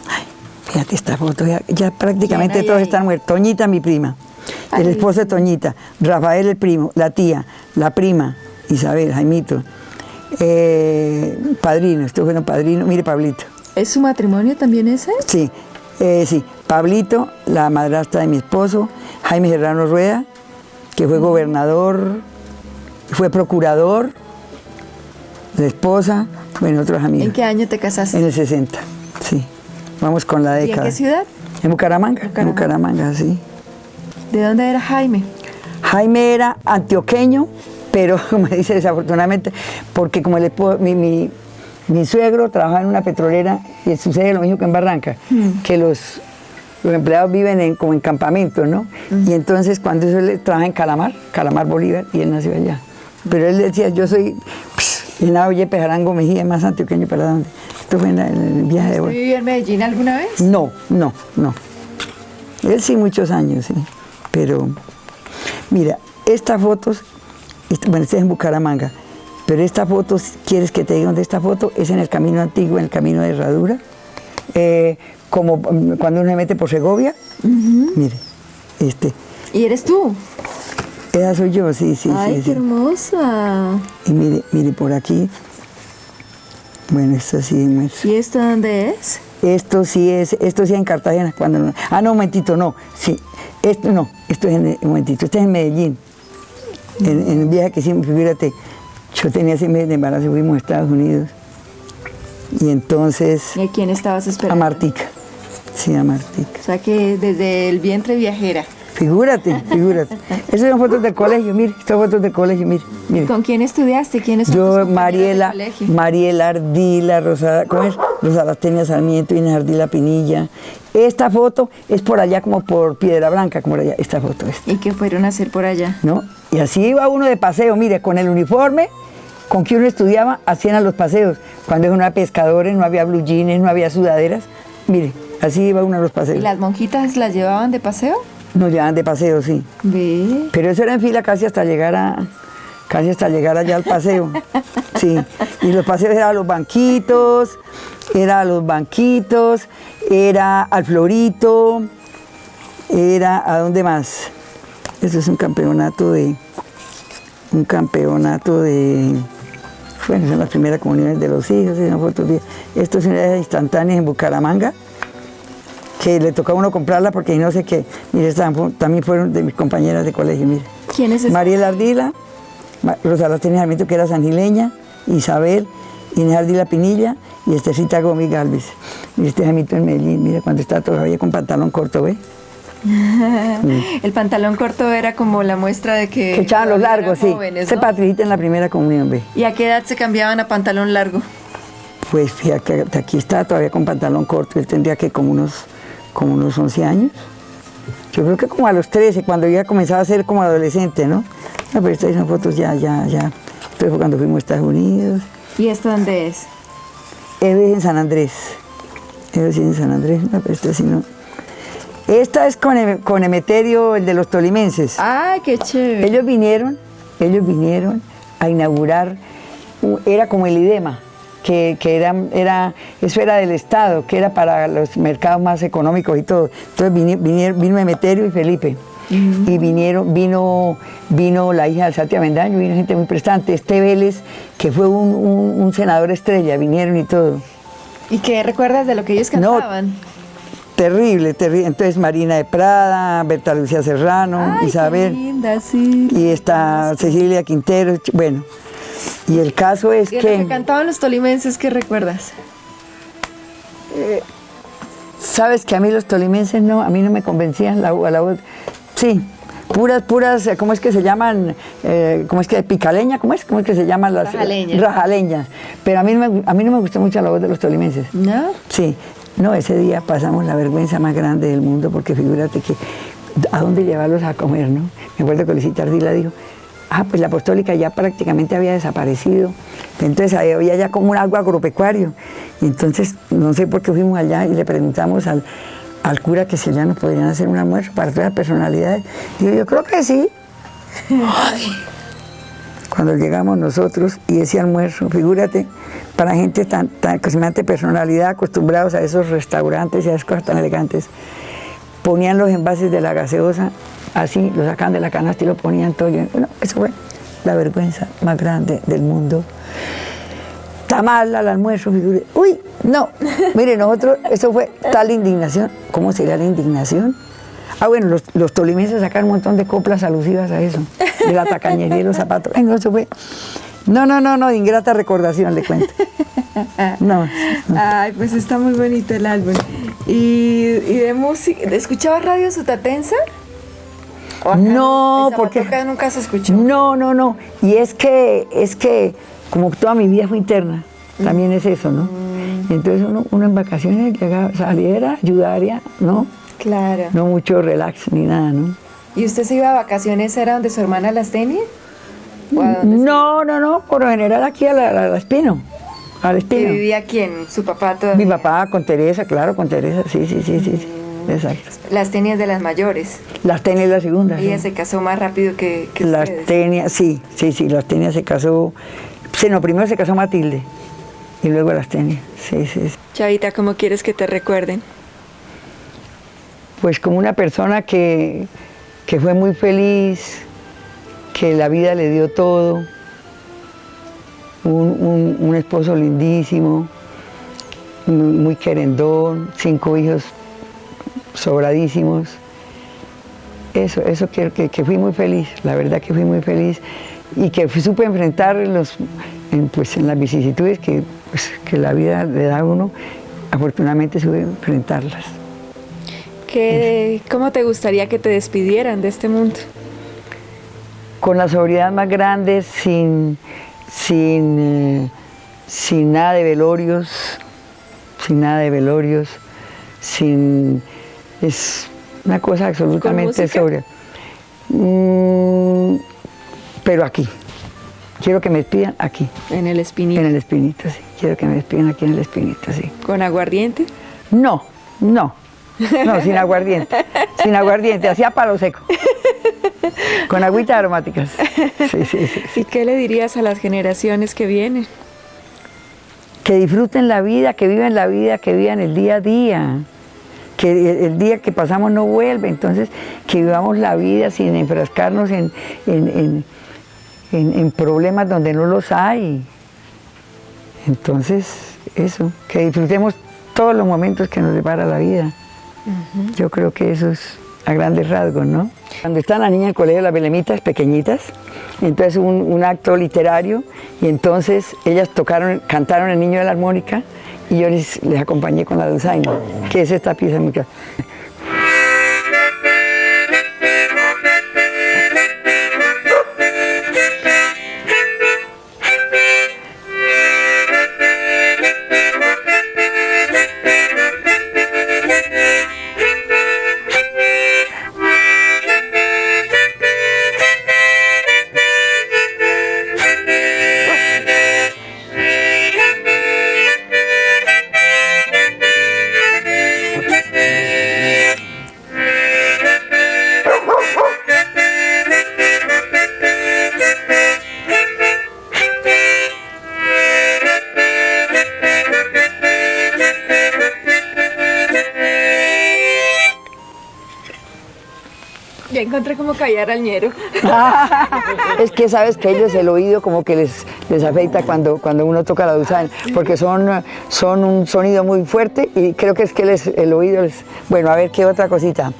Ay, fíjate esta foto, ya prácticamente todos están muertos. Toñita, mi prima. El esposo de Toñita. Rafael, el primo. La tía. La prima. Isabel, Jaimito. Padrino, esto fue un padrino. Mire, Pablito. ¿Es su matrimonio también ese? Sí. Pablito, la madrastra de mi esposo. Jaime Serrano Rueda, que fue gobernador, fue procurador, la esposa, bueno, otros amigos. ¿En qué año te casaste? En el 60, sí. Vamos con la década. ¿Y en qué ciudad? En Bucaramanga. En Bucaramanga, sí. ¿De dónde era Jaime? Jaime era antioqueño, pero me dice desafortunadamente, porque como mi suegro trabajaba en una petrolera y sucede lo mismo que en Barranca, que los empleados viven como en campamentos, ¿no? Y entonces cuando él trabaja en Calamar Bolívar, y él nació allá. Pero él decía, yo soy llenado de Pejarango Mejía, más antioqueño para dónde. Esto fue en el viaje de vuelta. ¿Vivió en Medellín alguna vez? No. Él sí, muchos años, sí. Pero, mira, estas fotos, bueno, esta es en Bucaramanga, pero esta foto, ¿quieres que te diga dónde esta foto? Es en el camino antiguo, en el camino de Herradura. Como cuando uno se mete por Segovia, mire, ¿Y eres tú? Esa soy yo, sí. Ay, qué hermosa. Y mire por aquí, bueno, esto sí muestra. ¿Y esto dónde es? Esto sí en Cartagena, cuando no. Ah, no, un momentito, no, sí, esto es un momentito, este es en Medellín, en el viaje que hicimos, fíjate, yo tenía 6 meses de embarazo, fuimos a Estados Unidos, y entonces... ¿Y a quién estabas esperando? A Martica. Sí, a Martica. O sea que desde el vientre viajera. Figúrate, figúrate. Esas son fotos del colegio, mire, estas fotos del colegio, mire, mire. ¿Con quién estudiaste? ¿Quiénes son tus Yo, compañeros Mariela, del colegio? Mariela Ardila, Rosa, ¿cómo es? Rosa Lastenia Sarmiento, Inés Ardila Pinilla. Esta foto es por allá como por Piedra Blanca, como por allá, esta foto es, ¿Y qué fueron a hacer por allá? ¿no? Y así iba uno de paseo, mire, con el uniforme con que uno estudiaba, hacían a los paseos. Cuando uno era pescadores, no había blue jeans, no había sudaderas, mire, así iba uno a los ¿Y paseos. las monjitas las llevaban de paseo? Nos llevaban de paseo, sí. Ve. Pero eso era en fila casi hasta llegar allá al paseo. Sí. Y los paseos eran los banquitos, era al Florito, era ¿a dónde más? Esto es un campeonato de bueno, son las primeras comuniones de los hijos, esto es una instantánea en Bucaramanga, que le tocó a uno comprarla porque no sé qué. Mire, también fueron de mis compañeras de colegio, mire. ¿Quién es ese? Mariela Ardila, Rosa Lastenia Sarmiento, que era sangileña, Isabel, Inés Ardila Pinilla y Estercita Gómez Galvez. Mire, este Jamito en Medellín, mira cuando está todavía con pantalón corto, ¿ve? El pantalón corto era como la muestra de que echaban los todavía largos, eran sí. jóvenes, Este ¿no? Patricita en la primera comunión, ¿ve? ¿Y a qué edad se cambiaban a pantalón largo? Pues fíjate, aquí está todavía con pantalón corto, él tendría que como unos 11 años. Yo creo que como a los 13, cuando ya comenzaba a ser como adolescente, ¿no? No, pero estas son fotos ya. Esto fue cuando fuimos a Estados Unidos. ¿Y esto dónde es? Él es en San Andrés. Él sí en San Andrés, no, pero esta sí no. Esta es con Emeterio, el de los tolimenses. ¡Ah, qué chévere! Ellos vinieron a inaugurar, era como el IDEMA, que eso era del Estado, que era para los mercados más económicos y todo. Entonces vino Emeterio y Felipe. Y vino la hija de Alzate Avendaño, vino gente muy prestante. Este Vélez, que fue un senador estrella, vinieron y todo. ¿Y qué recuerdas de lo que ellos cantaban? Terrible, terrible. Entonces Marina de Prada, Berta Lucía Serrano, Ay, Isabel. qué linda, sí. Y está Cecilia Quintero, bueno. Y el caso es ¿Y de lo que cantaban los tolimenses, qué recuerdas? sabes que a mí los tolimenses no, a mí no me convencían la voz. Sí, puras, ¿cómo es que se llaman? ¿Cómo es que? ¿Picaleña? ¿Cómo es que se llaman las? Rajaleñas. Rajaleñas. Pero a mí no me gustó mucho la voz de los tolimenses. ¿No? Sí. No, ese día pasamos la vergüenza más grande del mundo, porque figúrate que ¿a dónde llevarlos a comer, no? Me acuerdo que Luisita Ardila dijo, pues la apostólica ya prácticamente había desaparecido, entonces había ya como algo agropecuario, y entonces no sé por qué fuimos allá y le preguntamos al cura que si ya nos podrían hacer un almuerzo para todas las personalidades. Digo, yo creo que sí. Cuando llegamos nosotros y ese almuerzo, figúrate, para gente tan con semejante personalidad, acostumbrados a esos restaurantes y a esas cosas tan elegantes, ponían los envases de la gaseosa, así, lo sacaban de la canasta y lo ponían todo lleno. Bueno, eso fue la vergüenza más grande del mundo. Tamal al almuerzo, figúrate. Uy, no, mire, nosotros, eso fue tal indignación. ¿Cómo sería la indignación? Bueno, los tolimenses sacaron un montón de coplas alusivas a eso, de la tacañería y los zapatos. No, eso fue... No, de ingrata recordación, le cuento. No. Ay, pues está muy bonito el álbum. ¿Y de música? ¿Escuchabas radio sutatensa? No, porque porque... nunca se escuchó. No. Y es que como toda mi vida fue interna, también es eso, ¿no? Entonces uno en vacaciones llegaba, saliera, ayudaría, ¿no? Claro. No mucho relax ni nada, ¿no? ¿Y usted se iba a vacaciones, era donde su hermana las tenía? No, por lo general aquí a la Espino, al Espino. ¿Que vivía quién? ¿Su papá todavía? Mi papá con Teresa, claro, con Teresa, sí, exacto. Las tenias de las mayores. Las Tenias la segunda. Ella sí. se casó más rápido que Las ustedes. Tenias, sí, las Tenias se casó, primero se casó Matilde y luego las Tenias, sí. Chavita, ¿cómo quieres que te recuerden? Pues como una persona que fue muy feliz, que la vida le dio todo, un esposo lindísimo, muy querendón, 5 hijos sobradísimos. Eso que fui muy feliz, la verdad que fui muy feliz y que supe enfrentar en las vicisitudes que la vida le da a uno, afortunadamente supe enfrentarlas. ¿Cómo te gustaría que te despidieran de este mundo? Con la sobriedad más grande, sin nada de velorios, es una cosa absolutamente sobria. Pero aquí, quiero que me despidan aquí. En el Espinito. En el Espinito, sí. Quiero que me despidan aquí en el Espinito, sí. ¿Con aguardiente? No, sin aguardiente, así a palo seco. Con agüitas aromáticas. Sí. ¿Y qué le dirías a las generaciones que vienen? Que disfruten la vida, que vivan la vida, que vivan el día a día. Que el día que pasamos no vuelve, entonces que vivamos la vida sin enfrascarnos en problemas donde no los hay. Entonces, eso, que disfrutemos todos los momentos que nos depara la vida. Yo creo que eso es a grandes rasgos, ¿no? Cuando están las niñas en el colegio, las belemitas pequeñitas, entonces un acto literario, y entonces ellas cantaron El niño de la armónica, y yo les acompañé con la dulzaina, que es esta pieza muy clara. Ya encontré cómo callar al ñero. Es que sabes que ellos el oído como que les afecta cuando uno toca la dulzaina, porque son un sonido muy fuerte y creo que es que el oído les... Bueno, a ver qué otra cosita.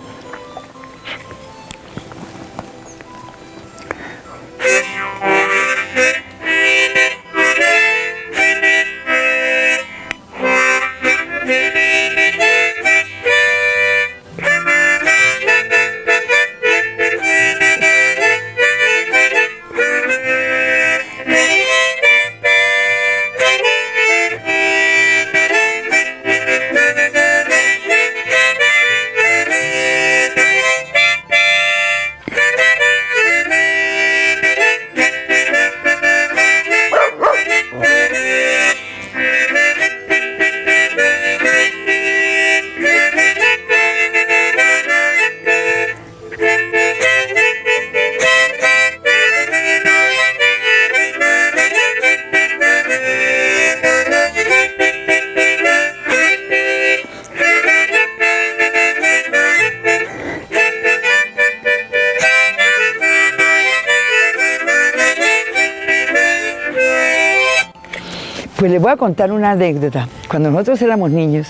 Pues les voy a contar una anécdota. Cuando nosotros éramos niños,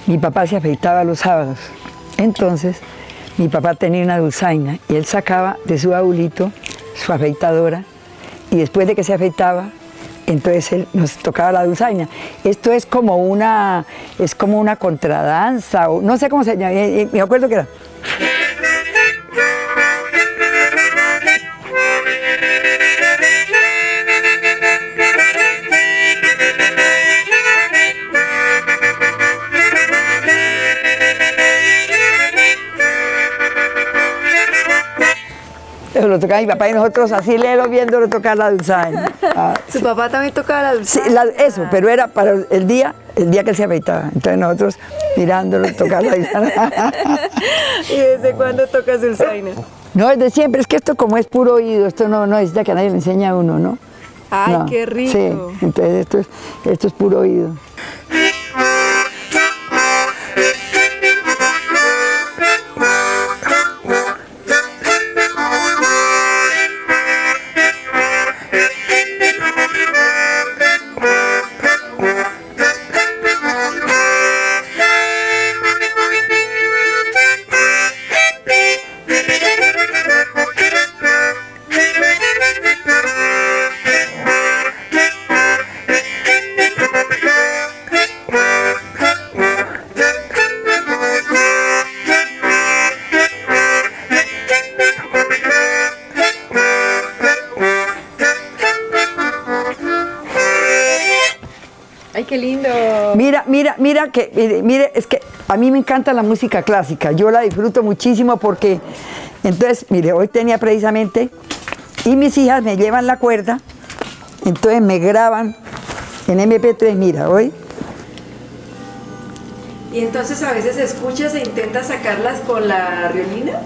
mi papá se afeitaba los sábados. Entonces, mi papá tenía una dulzaina y él sacaba de su baulito su afeitadora y después de que se afeitaba, entonces él nos tocaba la dulzaina. Esto es como una contradanza, o no sé cómo se llama, me acuerdo que era. Eso lo tocaba mi papá y nosotros así viéndolo tocar la dulzaina. ¿Su papá también tocaba la Sí, dulzaina? eso, pero era para el día que él se afeitaba. Entonces nosotros mirándolo tocar la dulzaina. ¿Y desde cuándo tocas dulzaina? No, desde siempre, es que esto como es puro oído, esto no necesita que nadie le enseñe a uno, ¿no? ¡Ay, No, qué rico! Sí, entonces esto es puro oído. Ay, qué lindo. Mire, es que a mí me encanta la música clásica, yo la disfruto muchísimo porque, entonces, mire, hoy tenía precisamente, y mis hijas me llevan la cuerda, entonces me graban en MP3, mira, hoy. ¿Y entonces a veces escuchas e intentas sacarlas con la riolina?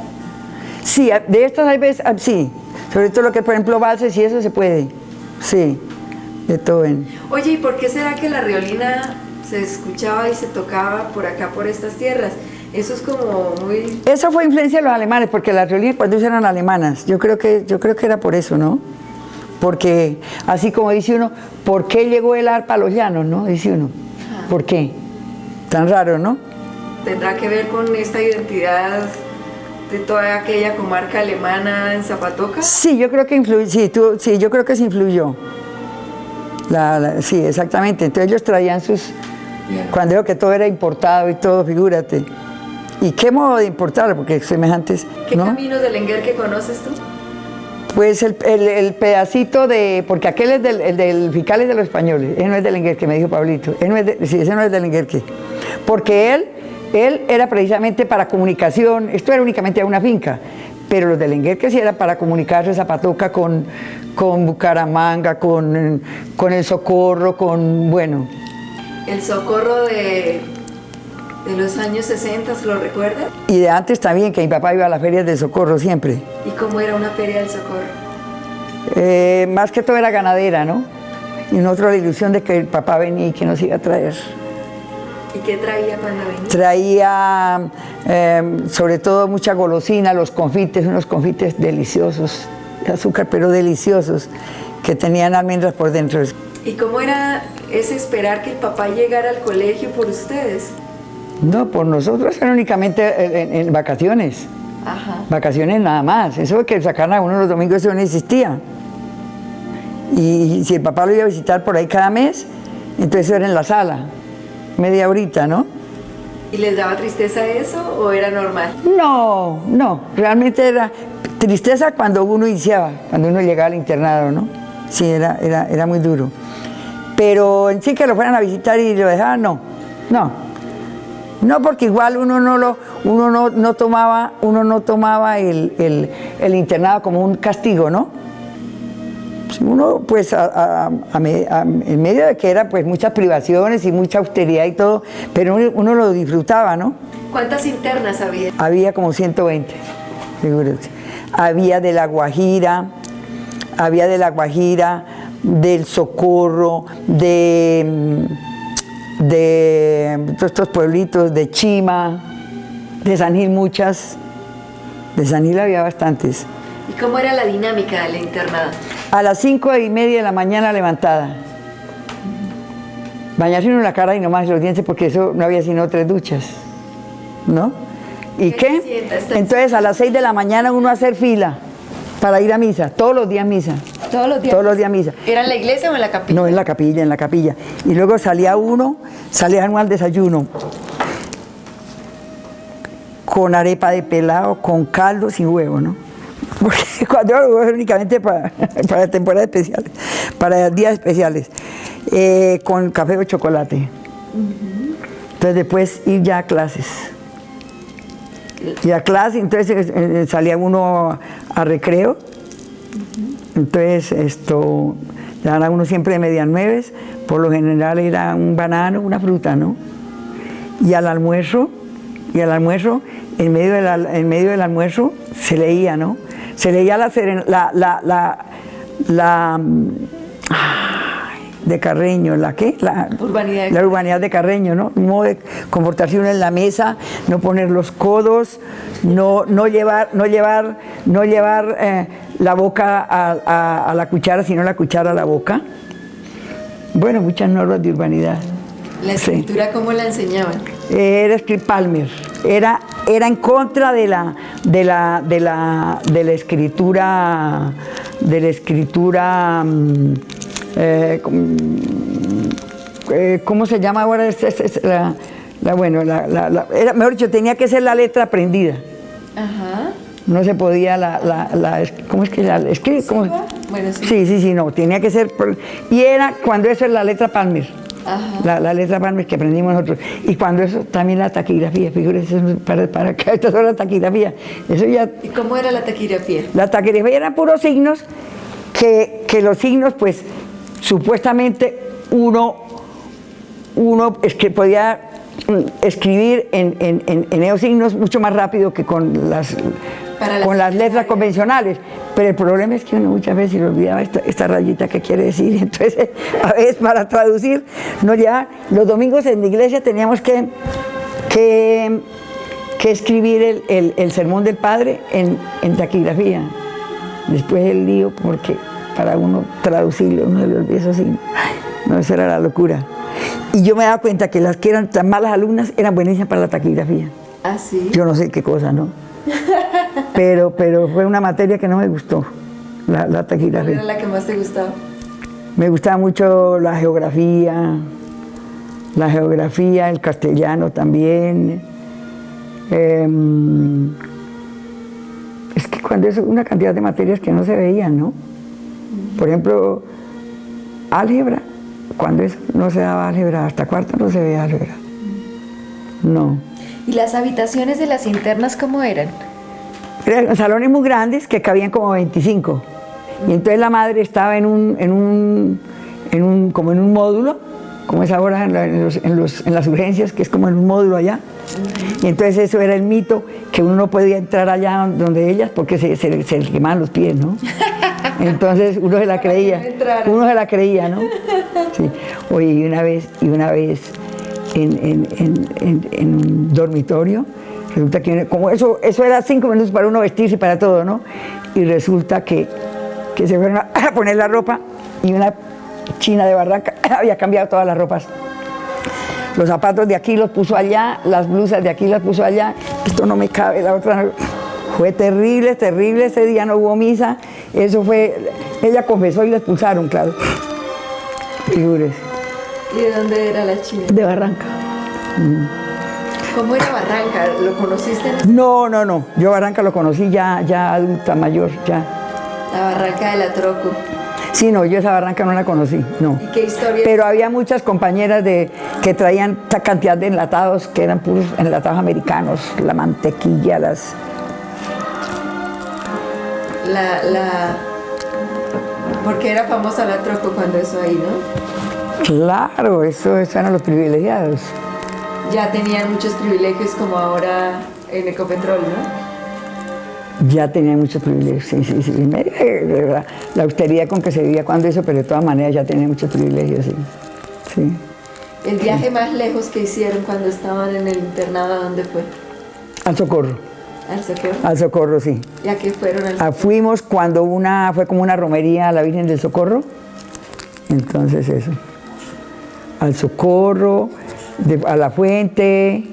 Sí, de estas hay veces, sí, sobre todo lo que, por ejemplo, valses y eso se puede, sí, de todo en... Oye, ¿y por qué será que la riolina se escuchaba y se tocaba por acá, por estas tierras? Eso es como muy... Eso fue influencia de los alemanes, porque las riolinas cuando eran alemanas, yo creo que era por eso, ¿no? Porque, así como dice uno, ¿por qué llegó el arpa a los llanos, no? Dice uno, ¿por qué? Tan raro, ¿no? ¿Tendrá que ver con esta identidad de toda aquella comarca alemana en Zapatoca? Sí, yo creo que influyó, sí, yo creo que se influyó. Sí, exactamente. Entonces ellos traían sus... Cuando digo que todo era importado y todo, figúrate. ¿Y qué modo de importarlo? Porque semejantes... ¿Qué ¿no? caminos del Lenguerque conoces tú? Pues el pedacito de... Porque aquel es el del Fical es de los españoles. Ese no es del Lenguerque, me dijo Pablito. Sí, ese no es del Lenguerque. Porque él era precisamente para comunicación. Esto era únicamente una finca. Pero los del Lenguerque sí era para comunicarse Zapatoca con Bucaramanga, con el Socorro, bueno... El Socorro de los años 60, ¿se lo recuerda? Y de antes también, que mi papá iba a las ferias de Socorro siempre. ¿Y cómo era una feria del Socorro? Más que todo era ganadera, ¿no? Y nosotros la ilusión de que el papá venía y que nos iba a traer. ¿Y qué traía cuando venía? Traía, sobre todo, mucha golosina, los confites, unos confites deliciosos, de azúcar, pero deliciosos, que tenían almendras por dentro. ¿Y cómo era ese esperar que el papá llegara al colegio por ustedes? No, por nosotros era únicamente en vacaciones. Ajá. Vacaciones nada más. Eso de que sacaran a uno los domingos, eso no existía. Y si el papá lo iba a visitar por ahí cada mes, entonces eso era en la sala, media horita, ¿no? ¿Y les daba tristeza eso o era normal? No, realmente era tristeza cuando uno iniciaba, cuando uno llegaba al internado, ¿no? Sí, era muy duro. Pero en sí que lo fueran a visitar y lo dejaban, no, porque igual uno no tomaba el internado como un castigo, ¿no? Uno, pues, en medio de que era, pues, muchas privaciones y mucha austeridad y todo, pero uno lo disfrutaba, ¿no? ¿Cuántas internas había? Había como 120, figúrate. Había de La Guajira, del Socorro, de todos estos pueblitos, de Chima, de San Gil muchas. De San Gil había bastantes. ¿Y cómo era la dinámica del internado? A las 5:30 de la mañana levantada. Bañarse uno la cara y nomás los dientes, porque eso no había sino 3 duchas, ¿no? ¿Y qué? Entonces a las 6 de la mañana uno a hacer fila para ir a misa, todos los días misa. ¿Todos los días? Todos los días misa. ¿Era en la iglesia o en la capilla? No, en la capilla. Y luego salía uno al desayuno con arepa de pelado, con caldo, sin huevo, ¿no? Porque cuando los huevos únicamente para temporadas especiales, para días especiales, con café o chocolate. Entonces después ir ya a clases. Y a clase, entonces salía uno a recreo. Entonces daban a uno siempre de 8:30, por lo general era un banano, una fruta, ¿no? Y al almuerzo, en medio del almuerzo, se leía, ¿no? Se leía de Carreño, ¿la qué? La urbanidad de Carreño, ¿no? Un modo de comportarse uno en la mesa, no poner los codos, no llevar la boca a la cuchara, sino la cuchara a la boca. Bueno, muchas normas de urbanidad. ¿La escritura sí. Cómo la enseñaban? Era escribir Palmer. Era en contra de la escritura, ¿cómo se llama ahora? Mejor dicho, tenía que ser la letra aprendida. Ajá. No se podía ¿cómo es que la escribe? ¿Sí? Bueno, sí. Sí, no, tenía que ser. Y era cuando eso es la letra Palmer. La letra Palmer que aprendimos nosotros. Y cuando eso, también la taquigrafía, figúrense, para que estas son la taquigrafía. Eso ya... ¿Y cómo era la taquigrafía? La taquigrafía eran puros signos que los signos, pues, supuestamente uno es que podía escribir en esos signos mucho más rápido que con las letras convencionales, pero el problema es que uno muchas veces se olvidaba esta rayita que quiere decir, entonces a veces para traducir los domingos en la iglesia teníamos que escribir el sermón del Padre en taquigrafía, después el lío porque para uno traducirlo uno le olvida esos signos, no, eso era la locura. Y yo me daba cuenta que las que eran tan malas alumnas eran buenísimas para la taquigrafía. ¿Ah, sí? Yo no sé qué cosa, ¿no? Pero fue una materia que no me gustó, la taquigrafía. ¿Cuál era la que más te gustaba? Me gustaba mucho la geografía, el castellano también. Es que cuando es una cantidad de materias que no se veían, ¿no? Por ejemplo, álgebra. Cuando eso no se daba álgebra, hasta cuarto no se veía álgebra. No. ¿Y las habitaciones de las internas cómo eran? Eran salones muy grandes que cabían como 25. Y entonces la madre estaba como en un módulo, como es ahora en las urgencias, que es como en un módulo allá. Y entonces eso era el mito, que uno no podía entrar allá donde ellas porque se le quemaban los pies, ¿no? Entonces uno se la creía, ¿no? Sí. Oye, y una vez en un dormitorio, resulta que como eso era 5 minutos para uno vestirse y para todo, ¿no? Y resulta que se fueron a poner la ropa y una china de Barranca había cambiado todas las ropas. Los zapatos de aquí los puso allá, las blusas de aquí las puso allá, esto no me cabe, la otra no. Fue terrible, ese día no hubo misa, ella confesó y la expulsaron, claro. Figúrese. ¿Y de dónde era la china? De Barranca. ¿Cómo era Barranca? ¿Lo conociste? No, yo Barranca lo conocí ya adulta, mayor, ya. La Barranca de la Troco. Sí, no, yo esa Barranca no la conocí, no. ¿Y qué historia? Pero había muchas compañeras que traían esta cantidad de enlatados, que eran puros enlatados americanos, la mantequilla, Porque era famosa la Troco cuando eso ahí, ¿no? Claro, eso eran los privilegiados. Ya tenían muchos privilegios como ahora en Ecopetrol, ¿no? Ya tenían muchos privilegios, sí. La austeridad con que se vivía cuando eso, pero de todas maneras ya tenía muchos privilegios, sí. ¿El viaje más lejos que hicieron cuando estaban en el internado, a dónde fue? Al Socorro. ¿Al Socorro? Al Socorro, sí. ¿Y a qué fueron? Fuimos cuando fue como una romería a la Virgen del Socorro, entonces eso. Al Socorro, a la Fuente,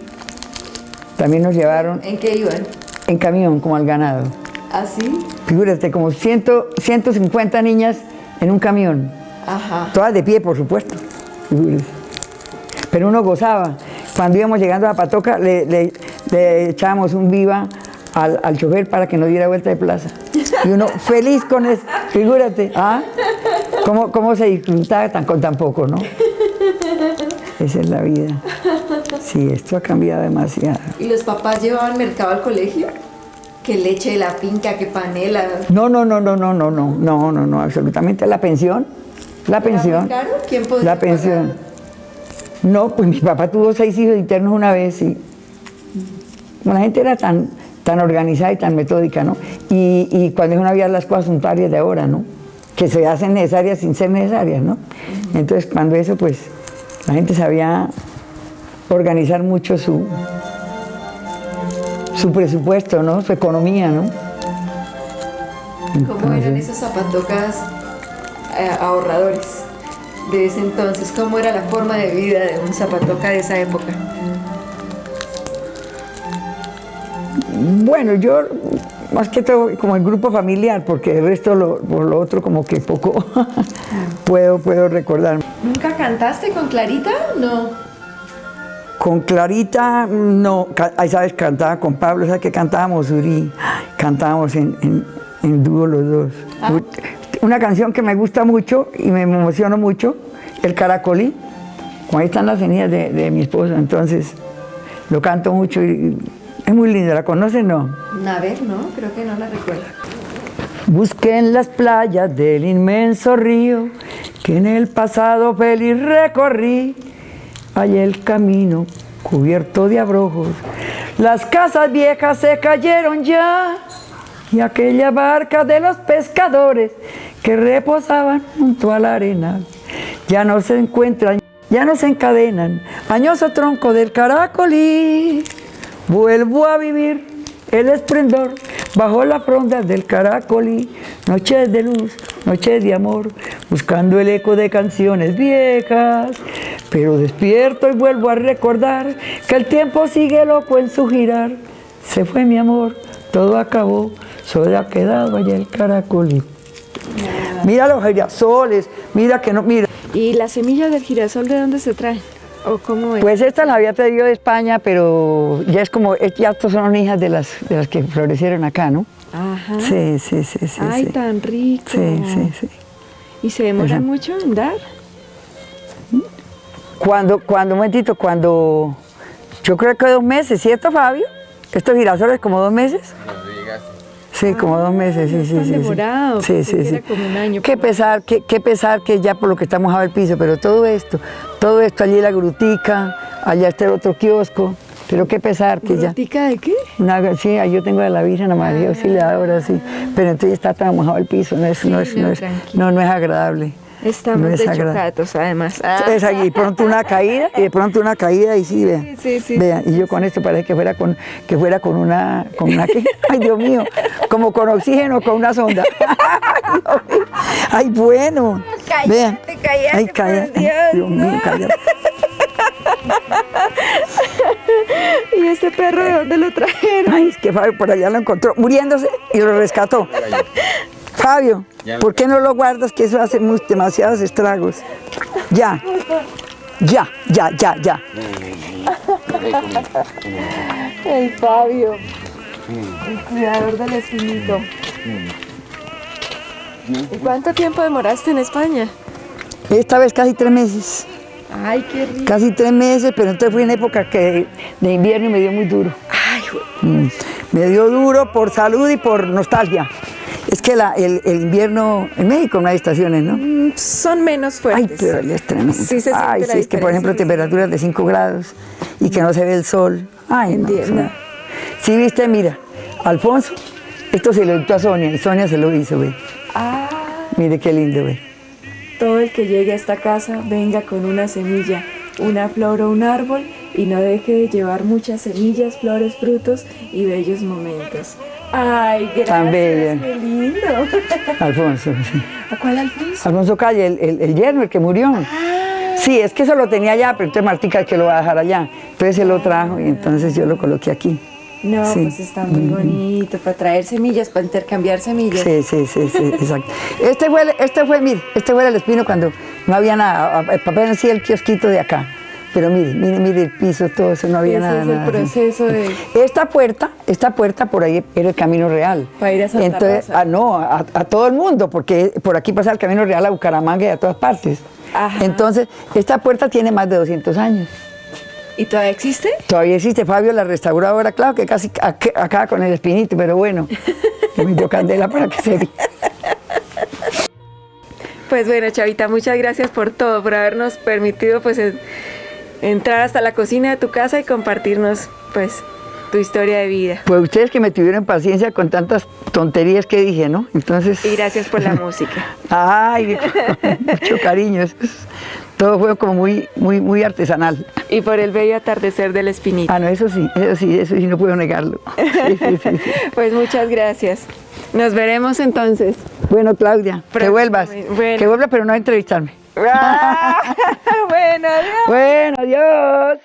también nos llevaron. ¿En qué iban? En camión, como al ganado. ¿Ah, sí? Figúrate, como 150 niñas en un camión. Ajá. Todas de pie, por supuesto. Figúrate. Pero uno gozaba. Cuando íbamos llegando a Patoca, le echábamos un viva al chofer para que nos diera vuelta de plaza. Y uno feliz con eso. Figúrate, ¿ah? ¿Cómo se disfrutaba con tan poco, no? Esa es la vida. Sí, esto ha cambiado demasiado. ¿Y los papás llevaban mercado al colegio? ¿Qué leche de la finca, qué panela? No, absolutamente. La pensión. La pensión. ¿Muy caro? ¿Quién podía La pensión. pagar? No, pues mi papá tuvo 6 hijos internos una vez y como la gente era tan organizada y tan metódica, ¿no? Y cuando no había las cosas unitarias de ahora, ¿no? Que se hacen necesarias sin ser necesarias, ¿no? Entonces, cuando eso, pues, la gente sabía organizar mucho su presupuesto, ¿no? Su economía, ¿no? ¿Cómo eran esos zapatocas ahorradores de ese entonces? ¿Cómo era la forma de vida de un zapatoca de esa época? Bueno, yo más que todo como el grupo familiar, porque el resto por lo otro como que poco puedo recordar. ¿Nunca cantaste con Clarita? No. Con Clarita, no, ahí sabes, cantaba con Pablo, ¿sabes que cantábamos, Uri? Cantábamos en dúo los dos. Ah. Una canción que me gusta mucho y me emocionó mucho, El Caracolí. como ahí están las cenizas de mi esposo, entonces lo canto mucho y es muy linda. ¿La conocen? No. A ver, no, creo que no la recuerdo. Busqué en las playas del inmenso río que en el pasado feliz recorrí. Hallé el camino cubierto de abrojos, las casas viejas se cayeron ya y aquella barca de los pescadores que reposaban junto a la arena ya no se encuentran, ya no se encadenan. Añoso tronco del caracolí, vuelvo a vivir el esplendor bajo las frondas del caracolí. Noches de luz, noches de amor, buscando el eco de canciones viejas. Pero despierto y vuelvo a recordar que el tiempo sigue loco en su girar. Se fue mi amor, todo acabó, solo ha quedado allá el caracolí. Mira los girasoles, mira que no, mira. ¿Y las semillas del girasol de dónde se traen? ¿O cómo es? Pues esta la había traído de España, pero ya es como, ya estas son hijas de las que florecieron acá, ¿no? Ajá. Sí. Ay, sí. tan rico. Sí. ¿Y se demoran mucho en dar? Un momentito, yo creo que 2 meses, ¿cierto, Fabio? Estos girasoles como 2 meses. Sí, como 2 meses, sí. Tan demorado, Sí. era como un año. Qué pesar que ya por lo que está mojado el piso, pero todo esto, allí la grutica, allá está el otro kiosco, pero qué pesar que ya. ¿Grutica de qué? Sí, ahí yo tengo de la Virgen a María Auxiliadora, sí, pero entonces está tan mojado el piso, no es agradable. Estamos de chocatos, además. Es aquí, de pronto una caída, y sí, vean. Sí. Vean, y yo con esto parece que fuera con una ¿qué? Ay, Dios mío, como con oxígeno, con una sonda. Ay, bueno. Vean. Ay, cállate. Dios mío, cállate. ¿Y este perro de dónde lo trajeron? Ay, es que Fabio por allá lo encontró, muriéndose, y lo rescató. Fabio, ¿por qué no lo guardas? Que eso hace demasiados estragos. Ya. El Fabio, el cuidador del espinito. ¿Y cuánto tiempo demoraste en España? Esta vez casi 3 meses. Ay, qué rico. Casi 3 meses, pero entonces fue en época de invierno y me dio muy duro. Ay, güey. Me dio duro por salud y por nostalgia. Es que el invierno en México no hay estaciones, ¿no? Son menos fuertes. Ay, pero allá es tremendo. Sí, se siente ay, la sí, es que por ejemplo diferencia. temperaturas de 5 grados y que no se ve el sol. Ay, no. Entiendo. Sí, viste, mira, Alfonso, esto se lo dictó a Sonia y Sonia se lo hizo, güey. Ah, Mire qué lindo, güey. todo el que llegue a esta casa venga con una semilla, una flor o un árbol y no deje de llevar muchas semillas, flores, frutos y bellos momentos. Ay, gracias. Tan bella. Qué lindo. Alfonso, sí. ¿A cuál Alfonso? Alfonso Calle, el yerno, el que murió. Sí, es que eso lo tenía allá, pero entonces Martica es que lo va a dejar allá. Entonces él lo trajo y entonces yo lo coloqué aquí. No, Sí. pues está muy bonito para traer semillas, para intercambiar semillas. Sí, exacto. Este fue el espino cuando no había nada. El papel sí el kiosquito de acá. Pero mire el piso, todo eso, no había Ese nada. es el nada. proceso de... Esta puerta por ahí era el Camino Real. Para ir a Santa Entonces, Rosa. a todo el mundo, porque por aquí pasa el Camino Real a Bucaramanga y a todas partes. Ajá. Entonces, esta puerta tiene más de 200 años. ¿Y todavía existe? Todavía existe, Fabio la restauró ahora, claro que casi acaba con el espinito, pero bueno, le metió candela para que se vea. Pues bueno, Chavita, muchas gracias por todo, por habernos permitido pues entrar hasta la cocina de tu casa y compartirnos pues tu historia de vida. Pues ustedes que me tuvieron paciencia con tantas tonterías que dije, ¿no? Entonces... Y gracias por la música. Ay, mucho cariño. Todo fue como muy artesanal. Y por el bello atardecer del espinito. Ah, no, eso sí, no puedo negarlo. Sí. Pues muchas gracias. Nos veremos entonces. Bueno, Claudia, que vuelvas. Bueno. Que vuelvas, pero no a entrevistarme. Bueno, adiós. Bueno, adiós.